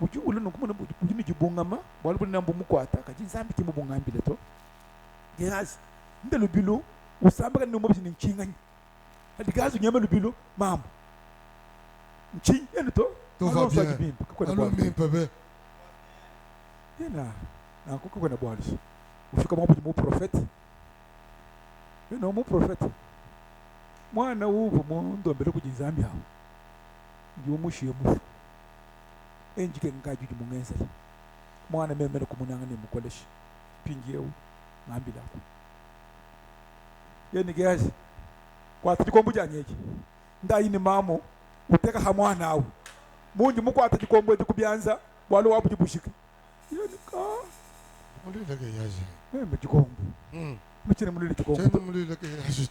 Muju ule nukumuna muju mijibungama. Wali buni nambu mukwata. Kajinzambi kimu bungambile to. Yes. Ndelo bilo. Usambaka ni umobisi ni nchinganyi. Adigazu nyama lubilo mama. Nchi yeni to. tout va bien alo mimpa be Yena. Na kuko kwena bwali. Ufika mwabu mu profeta. Yena mu profeta. Mwana uvu mundo mbele kujinzambi hawo. Ndiwo mushiye mufu. Enjike ngaju jumungenzele. Mwana memele kumunanga ni mukoleshi. Pingiyewu. Ngambila ko. Yeni gazi. Kwa tiko mbujanyeki. Ndayini mamo uteka hamwana awu. munji mukwata chikombo chikubyanza bwalo wapu chibushika yonika mulile ke yaje me chikombo mchine mulile chikombo chene mulile ke yaje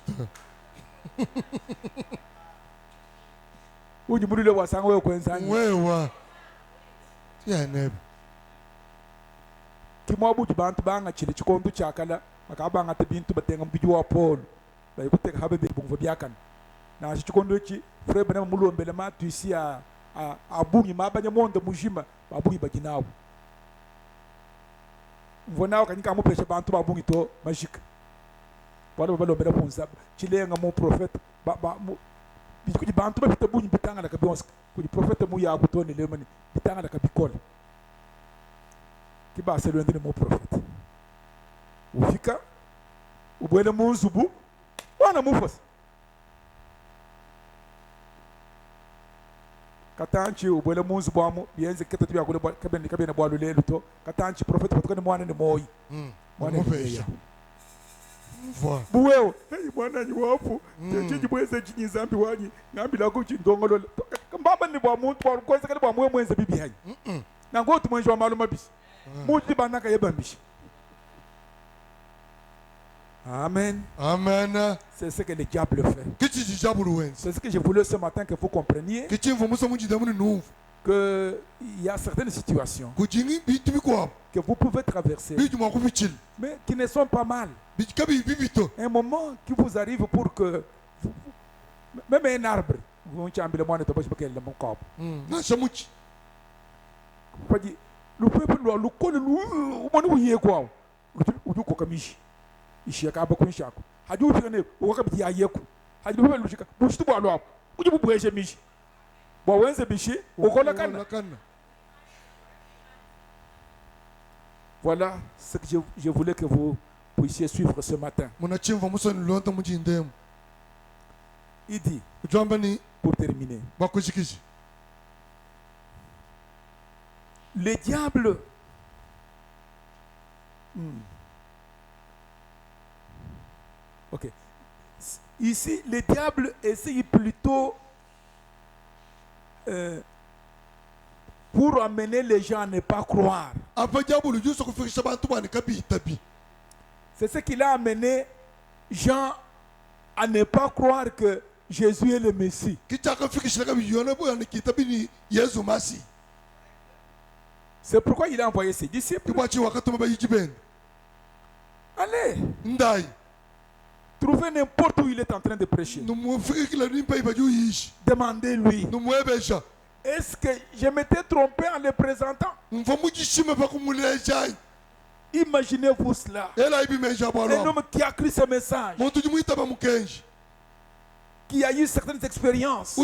unji mulile wasanga wewe kwenzani wewa tiyanebe kimwabu bantu banga chile chikombo chakala makabanga te bintu batenga mbiji wa Paul bayikuteka habe bibungo byakana na chikondo chi frebe na mulombele matu isi abungi mabanya monde mujima babungi baginawo mvona wakanyika mu pesha bantu babungi to majika wala balombele ponza chilenga mu prophète ba bikuji bantu bafite bunyi bitanga la kabionska kuji prophète mu ya kutoni lemani bitanga la kabikola kiba selwende mu prophète ufika ubwele munzubu wana mufasa katanchi ubwele munzubu amu bienze kete tubya kule kabene bwalu lelu to katanchi prophète patukane mwana ni moyi mwana mufesha mva buweo hey mwana ni wafu tejiji bweze jinyi zambi wanyi ngambi lako chindongolo kambaba ni bwa muntu bwa kweza kale bwa mwenze bibi hanyi na ngotu mwenje wa maluma bisi muti banaka yebambishi. Amen. Amen. C'est ce que le diable fait. C'est ce que je voulais ce matin que vous compreniez. Que il y a certaines situations que vous pouvez traverser, mais qui ne sont pas mal. Un moment qui vous arrive pour que même un arbre, vous le peuple le connaît ishaka abako nshako hadi ufene wakabiti yayeku hadi baba lushika bushtu bwa lwa uje bubweshe mishi bwa wenze bishi ukola kana. Voilà ce que je voulais que vous puissiez suivre ce matin. Il dit pour terminer, le diable ok. Ici, le diable essaye plutôt pour amener les gens à ne pas croire. C'est ce qu'il a amené Jean à ne pas croire que Jésus est le Messie. C'est pourquoi il a envoyé ses disciples. Allez. Trouvez n'importe où il est en train de prêcher. Demandez-lui. Est-ce que je m'étais trompé en le présentant? Imaginez-vous cela. Un homme qui a écrit ce message, qui a eu certaines expériences, et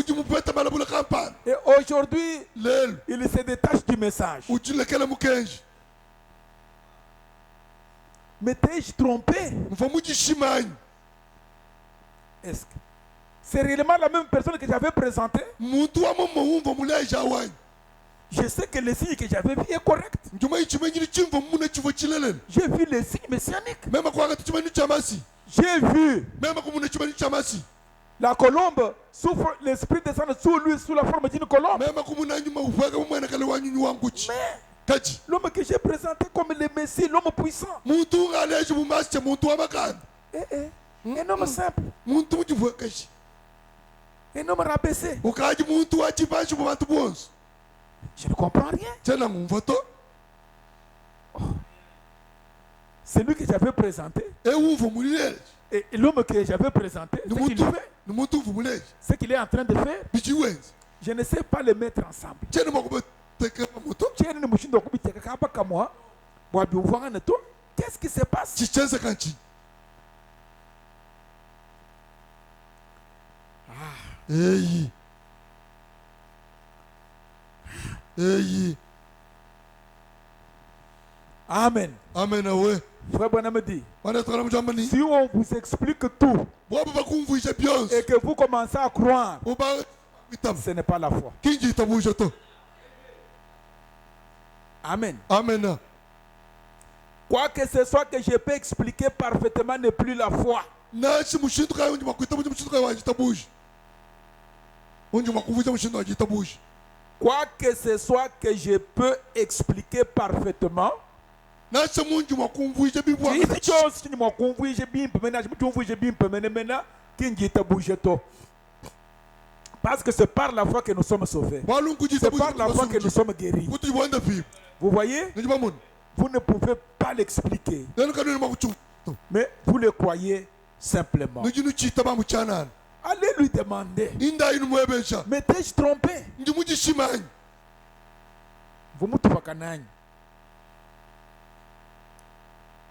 aujourd'hui, il se détache du message. M'étais-je trompé? Est-ce que c'est réellement la même personne que j'avais présentée? Je sais que le signe que j'avais vu est correct. J'ai vu les signes messianiques. J'ai vu la colombe, l'esprit descendre sur lui sous la forme d'une colombe. Mais l'homme que j'ai présenté comme le Messie, l'homme puissant, un homme simple, un homme rabaissé. Je ne comprends rien. Oh. C'est lui que j'avais présenté. Et l'homme que j'avais présenté, ce qu'il est en train de faire, je ne sais pas les mettre ensemble. Qu'est-ce qui se passe? Amen. Amen. Ouais. Frère Branham dit, si on vous explique tout et que vous commencez à croire, ce n'est pas la foi. Amen. Amen. Quoi que ce soit que je peux expliquer parfaitement n'est plus la foi. Quoi que ce soit que je peux expliquer parfaitement, na se munju makumvu je bi bwa si tu chose qui m'a convoyé, j'ai bien maintenant, je me trouve j'ai bien maintenant, qui dit ta bouge toi. Parce que c'est par la foi que nous sommes sauvés. balun ku ji C'est par la foi que nous sommes guéris. ku tu wanda fi Vous voyez, ne ba mun vous ne pouvez pas l'expliquer, dan ka do ma ku chu mais vous le croyez simplement. ne jinu ci taba mu chanan Allez lui demander, inda inu mo ebesha mais t'ai-je trompé? nji mu ji shimany Vous me trouvez.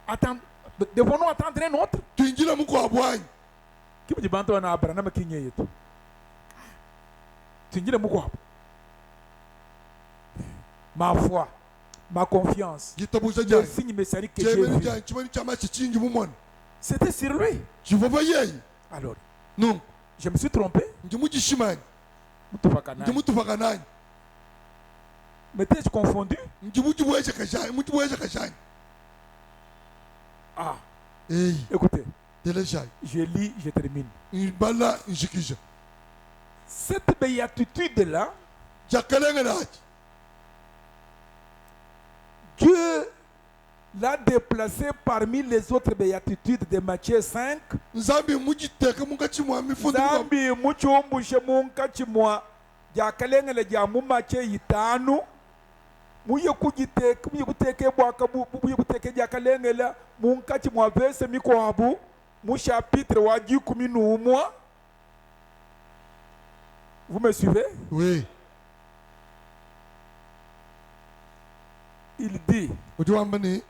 Attends, devons-nous attendre un autre? tu injila mu ko abwany Qui me dit banto na Abraham qui n'y est tout? Tu dis le mot. Ma foi, ma confiance, gitabu za le jani signe messianique que je j'ai me vu, jani chimani chama chichinji mu mon c'était sur lui. je vois pas yeye Alors, non je me suis trompé. nji mu ji shimany Mutufakana. nji mu tufakanany Mais t'es confondu? nji mu ji bweje kashany mu ji bweje kashany Ah, écoutez écoutez, teleshaj je lis, je termine. ibala injikija Cette béatitude-là, jakalenga naji Dieu l'a déplacée parmi les autres béatitudes de Matthieu 5. nzambi mujiteka mukachimwa mifundu Zambi muchumbushe munkachimwa jakalengele ja mu Matthieu 5. Muye kuteke bwaka muye kuteke jakalengela munkachimwa verse mikwabu mu chapitre wa 11. Vous me suivez? oui Il dit, udiwambani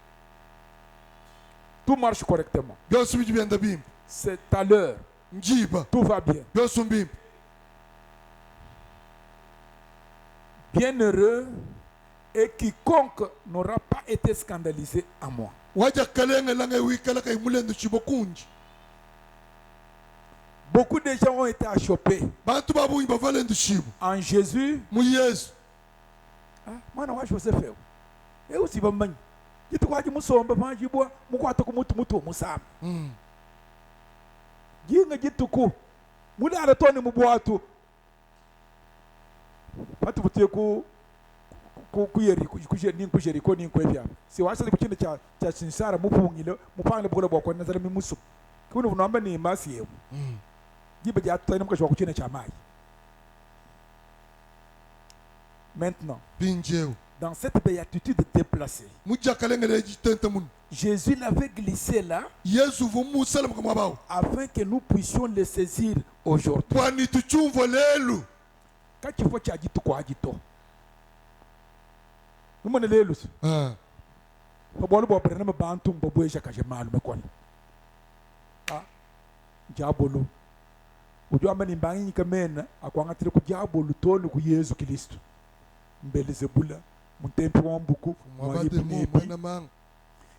tout marche correctement. byose bijibenda bimba C'est à l'heure. njiba Tout va bien. byose umbimba Bienheureux et quiconque n'aura pas été scandalisé à moi. wajakalenge langa wikala kay mulendo chibo kunji Beaucoup de gens ont été achoppés bantu babunyi bavalendo chibo en Jésus. mu yesu Ah, mwana wa Joseph. Et aussi, bamani. Jitu kwa jimusomba panjibwa mukwata kumutu musama. Jinga jituku. Mula aratoni mubwatu. Patu butie kuyeriko ninkwevya. Si wasa kuchinde cha sinsara mupungile mupangile bukole bwako nazala mimusu. Kuno vunamba ni masi yewu. Jiba jatu tani mukashwa kuchinde cha mai. Maintenant, pinjeu dans cette béatitude déplacée, mujakalenge leji tente mun Jésus l'avait glissé là yesu vumu salam kama bawo afin que nous puissions le saisir aujourd'hui. kwani tuchumvo lelu Quand tu vois tu quoi agito. Nous m'en allons. Pabolo bo prena me bantu mbobo eja kaje malu me kwani. Ah. Diabolo. Ujo amani mbangi kamena akwanga tire ku diabolo tonu ku Yesu Kristo. Mbele zebula mutempi wa mbuku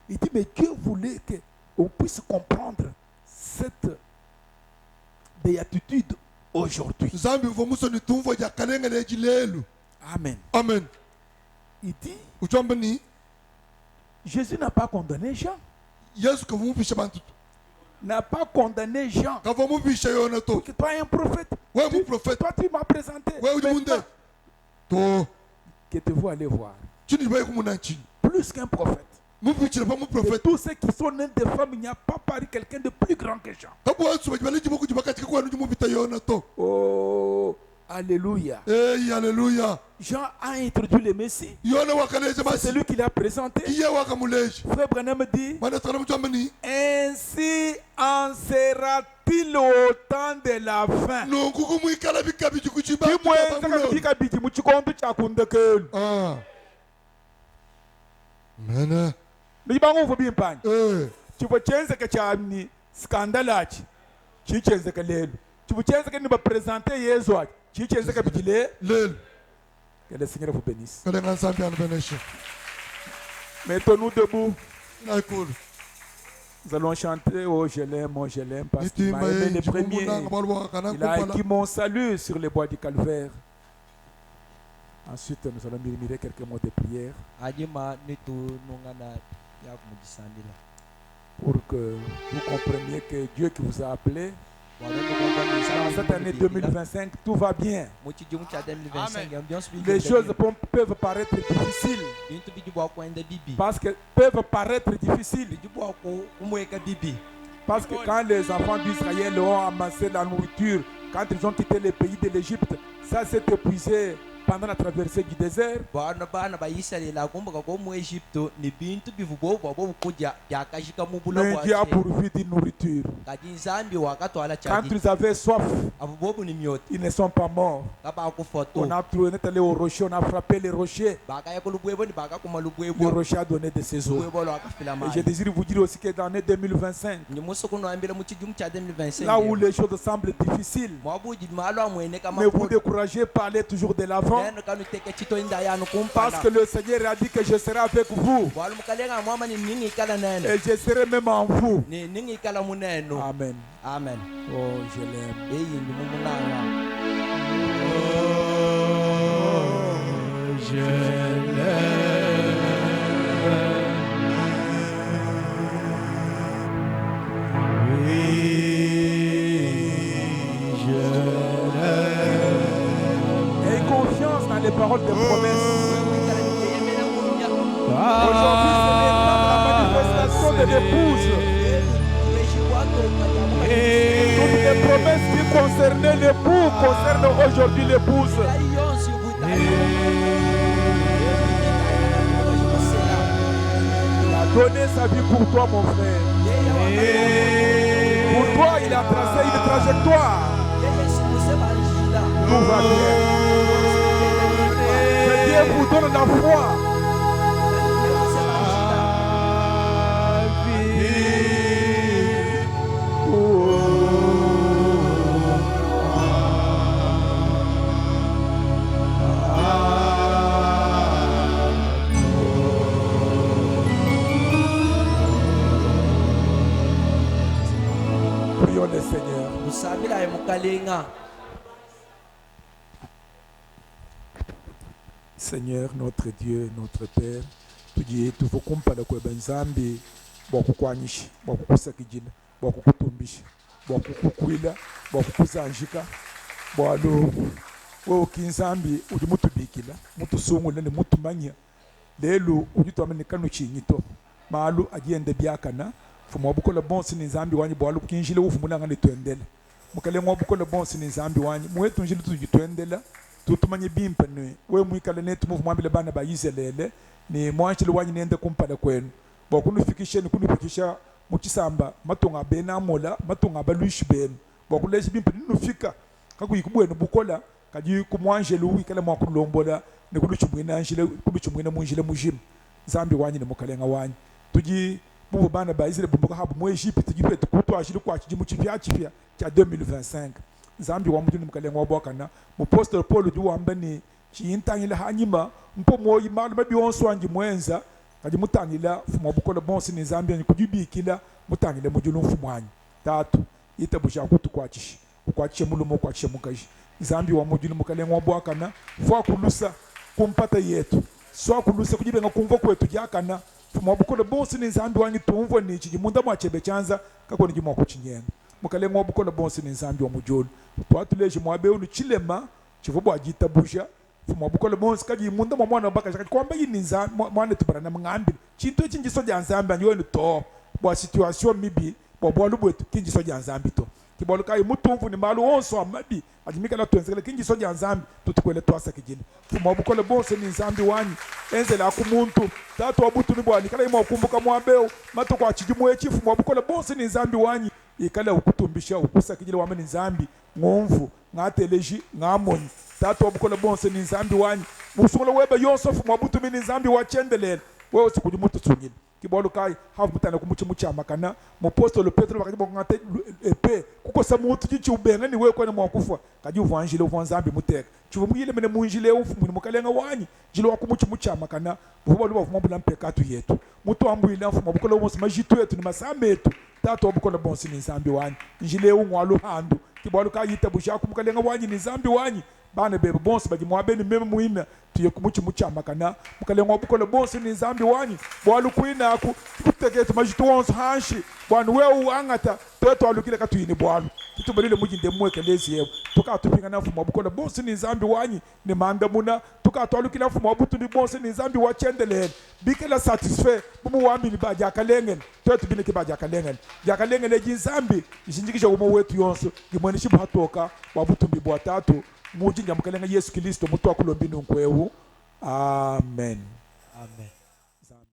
il dit mais Dieu voulait que on puisse comprendre cette béatitude aujourd'hui. zambi vomuso ni tumvo jakalenge leji lelu Amen. amen Il dit ujambani Jésus n'a pas condamné Jean. yesu kavumusha bantu N'a pas condamné Jean. kavamupisha yona to Que toi es un prophète. ouais mon prophète Toi tu m'as présenté. ouais ujimunde Maintenant, to que te vous allez voir. chini baye kumunanchi Plus qu'un prophète. mupichira pa mu De prophète tous ceux qui sont nés de femmes, il n'y a pas paru quelqu'un de plus grand que Jean. kabwansu bajibale jibo kujibakati kwa njumupita yona to Oh, alléluia. alléluia Jean a introduit le Messie. yona wakaleje C'est basi celui qui l'a présenté. kiye wakamuleje Frère Branham dit, mana tsana mujambani ainsi en sera-t-il au temps de la fin. nonkuku muikala bikabi jikuchiba Kimwenza biti muchikondo cha kundekelu. mana Nibango vubi mpani. Chivuchenze ke chamni skandalachi. Chichenze ke lelu. Chivuchenze ke niba présenter Yesu achi. Chichenze ke bitile. lel Que le Seigneur vous bénisse. kale ngansambi anu beneshe Mettons-nous debout. na cool Nous allons chanter Oh je l'aime parce qu'il m'a itimba aimé le jikumuna premier. ngabalwa kana Il a kumpala acquis mon salut sur les bois du calvaire. Ensuite, nous allons murmurer quelques mots de prière Ajima nitu nungana ya kumujisandila. pour que vous compreniez que Dieu qui vous a appelé Wabendo kwamba ni sana dans cette année 2025, tout va bien. Muchijungu cha 2025 ambiance bi. Les choses peuvent paraître difficiles Bintu bidi bwa kwenda bibi. parce que peuvent paraître difficiles. Bidi bwa kumweka bibi. Parce que quand les enfants d'Israël ont amassé la nourriture, quand ils ont quitté le pays de l'Égypte, ça s'est épuisé pendant la traversée du désert. Bana ba Israël akumbuka ko mu Egypte ni bintu bivubo babo kujya yakashika mu bula Mais bwa. Dieu a pourvu d'une nourriture. Kadi Nzambi wakatwala Quand chadi. ils avaient soif, Avubobu ni myoti. ils ne sont pas morts. Kaba ku photo. On a trouvé, on est allé au rocher, on a frappé les rochers. Baka ya kulubwebo ni baka kuma Le lubwebo. rocher a donné de ses eaux. Lubwebo lo akafila Et mai. je désire vous dire aussi que dans l'année 2025, Ni musuku no ambira muchijungu cha 2025. là où les choses semblent difficiles, Mwabuji malo amwene kama ne vous découragez pas, allez toujours de l'avant. neno kanu teke chito inda yanu kumpana. Parce que le Seigneur a dit que je serai avec vous. Bwalu mukalenga mwama ni ningi kala neno. Et je serai même en vous. Ni ningi kala muneno. Amen. Amen. Oh, je l'aime. Eyi ndi mumulanga. Ayez confiance dans les paroles de promesses. Aujourd'hui, c'est l'état de la manifestation de l'épouse. Toutes les promesses qui concernaient l'époux concernent aujourd'hui l'épouse. Il a donné sa vie pour toi, mon frère. Pour toi, il a tracé une trajectoire. Tout va bien. Que Dieu vous donne la foi. Prions le Seigneur. Musabila mukalenga. Seigneur, notre Dieu, notre Père, tugiye tuvukumpala kweba nzambi bwakukwanyisha bwakukusakijina bwakukutumbisha bwakukukwila bwakukuzanjika bwalo wewe kinzambi uli mutubikila mutusungula ni mutumanya lelo ujitwamene kanu chinyito malu agende byakana fuma wabukola bonsi ni nzambi wanyi bwalu kinjile ufumulanga ni twendele mukale mwabukola bonsi ni nzambi wanyi mwetu njile tujitwendela tutumanye bimpane we mwikala netu muvumwambile bana ba Israeli ni mwanchile wanyi nende kumpala kwenu bwakunufikisha ni kunufikisha mukisamba matonga bena mola matonga balushi benu bwakuleshi bimpane nufika kakuyikubwenu bukola kaji kumwanjele wikala mwakulombola ni kuluchumwina anjile kuluchumwina munjile mujim nzambi wanyi ni mukalenga wanyi tuji muvu bana ba Israeli bumbuka habu mu Egypte tujipe tukutu ashili kwa chijimu chipya cha 2025 nzambi wa mujuni mukalenga wabwakana mu Apostle Paul ju wambani chintangile hanyima mpo moyi malu mabi onso anji mwenza kaji mutangila fuma bukola bonsi ni nzambi anyi kujibikila mutangile mujulu mfumwanyi tatu itabusha kutu kwachishi ukwachishe mulumo ukwachishe mukaji nzambi wa mujuni mukalenga wabwakana fwa kulusa kumpata yetu so kulusa kujibenga kumva kwetu jakana fuma bukola bonsi ni nzambi wanyi tumvo ni chiji munda mwachebe chanza kako ni jimwa kuchinyenga mukalenga wabukola bonsi ni nzambi wa mujulu twatuleje mwabe ulu chilema chivubo ajitabusha fuma wabukola bonsi kaji munda mwana baka chaka kwamba yini nzambi mwana tubarana mngambi chinto chinjiso ja nzambi anyo ni to bwa situation mibi bwa bwa lubwetu kinjiso ja nzambi to kibolo kai mutumvu ni malu onso amabi ajimika la twenzekele kinjiso ja nzambi tutukwele twasa kijini fuma wabukola bonsi ni nzambi wanyi enzela akumuntu tatu wabutu ni bwani kala ima ukumbuka mwabeo mato kwa chijimu echi fuma wabukola bonsi ni nzambi wanyi ikala ukutumbisha ukusakijile wameni nzambi ngomvu ngateleji ngamoni tatu wabukola bonse ni nzambi wanyi musungula weba yosofu mwabutu mini nzambi wachendelele wewe sikuli mutu tsungile kibolo kai havu mutana kumuchi muchama kana mupostolo Petro bakajibo ngate epe kuko samutu chichi ubenga ni wewe kwene mwakufa kaji uvanjile uvanzambi muteka chivu muyile mene munjile ufu mukalenga wanyi jilo wakumuchi muchama kana buvuba luba vumabula mpekatu yetu mutu ambuile afu mabukola bonse majitu yetu ni masambe yetu tatu wabukola bonse ni nzambi wanyi njile ungwalu handu kibolo kai itabusha kumukalenga wanyi ni nzambi wanyi bana bebe bonse badi mwabeni meme muina tuye kumuchi muchama kana mukalenga bukola bonse ni zambi wanyi bwalu kuina aku kutegeta majitu wonse hanshi bwana wewe angata toto alukile katuyini bwalu tutubalile mujinde mweke lezi yewe tukatupinga nafu mabukola bonse ni zambi wanyi ni manda muna tukatwalukile nafu mabutu ni bonse ni zambi wachendelele bikela satisfait bumu wambi ni baja akalengen toto bineke baja akalengen jakalengen eji zambi ishinjikisha umo wetu yonso gimwenishibu hatoka wabutu mbibu watatu mujinja mukalenga Yesu Kristo mutu akulombinu nkwewu. Amen. Amen.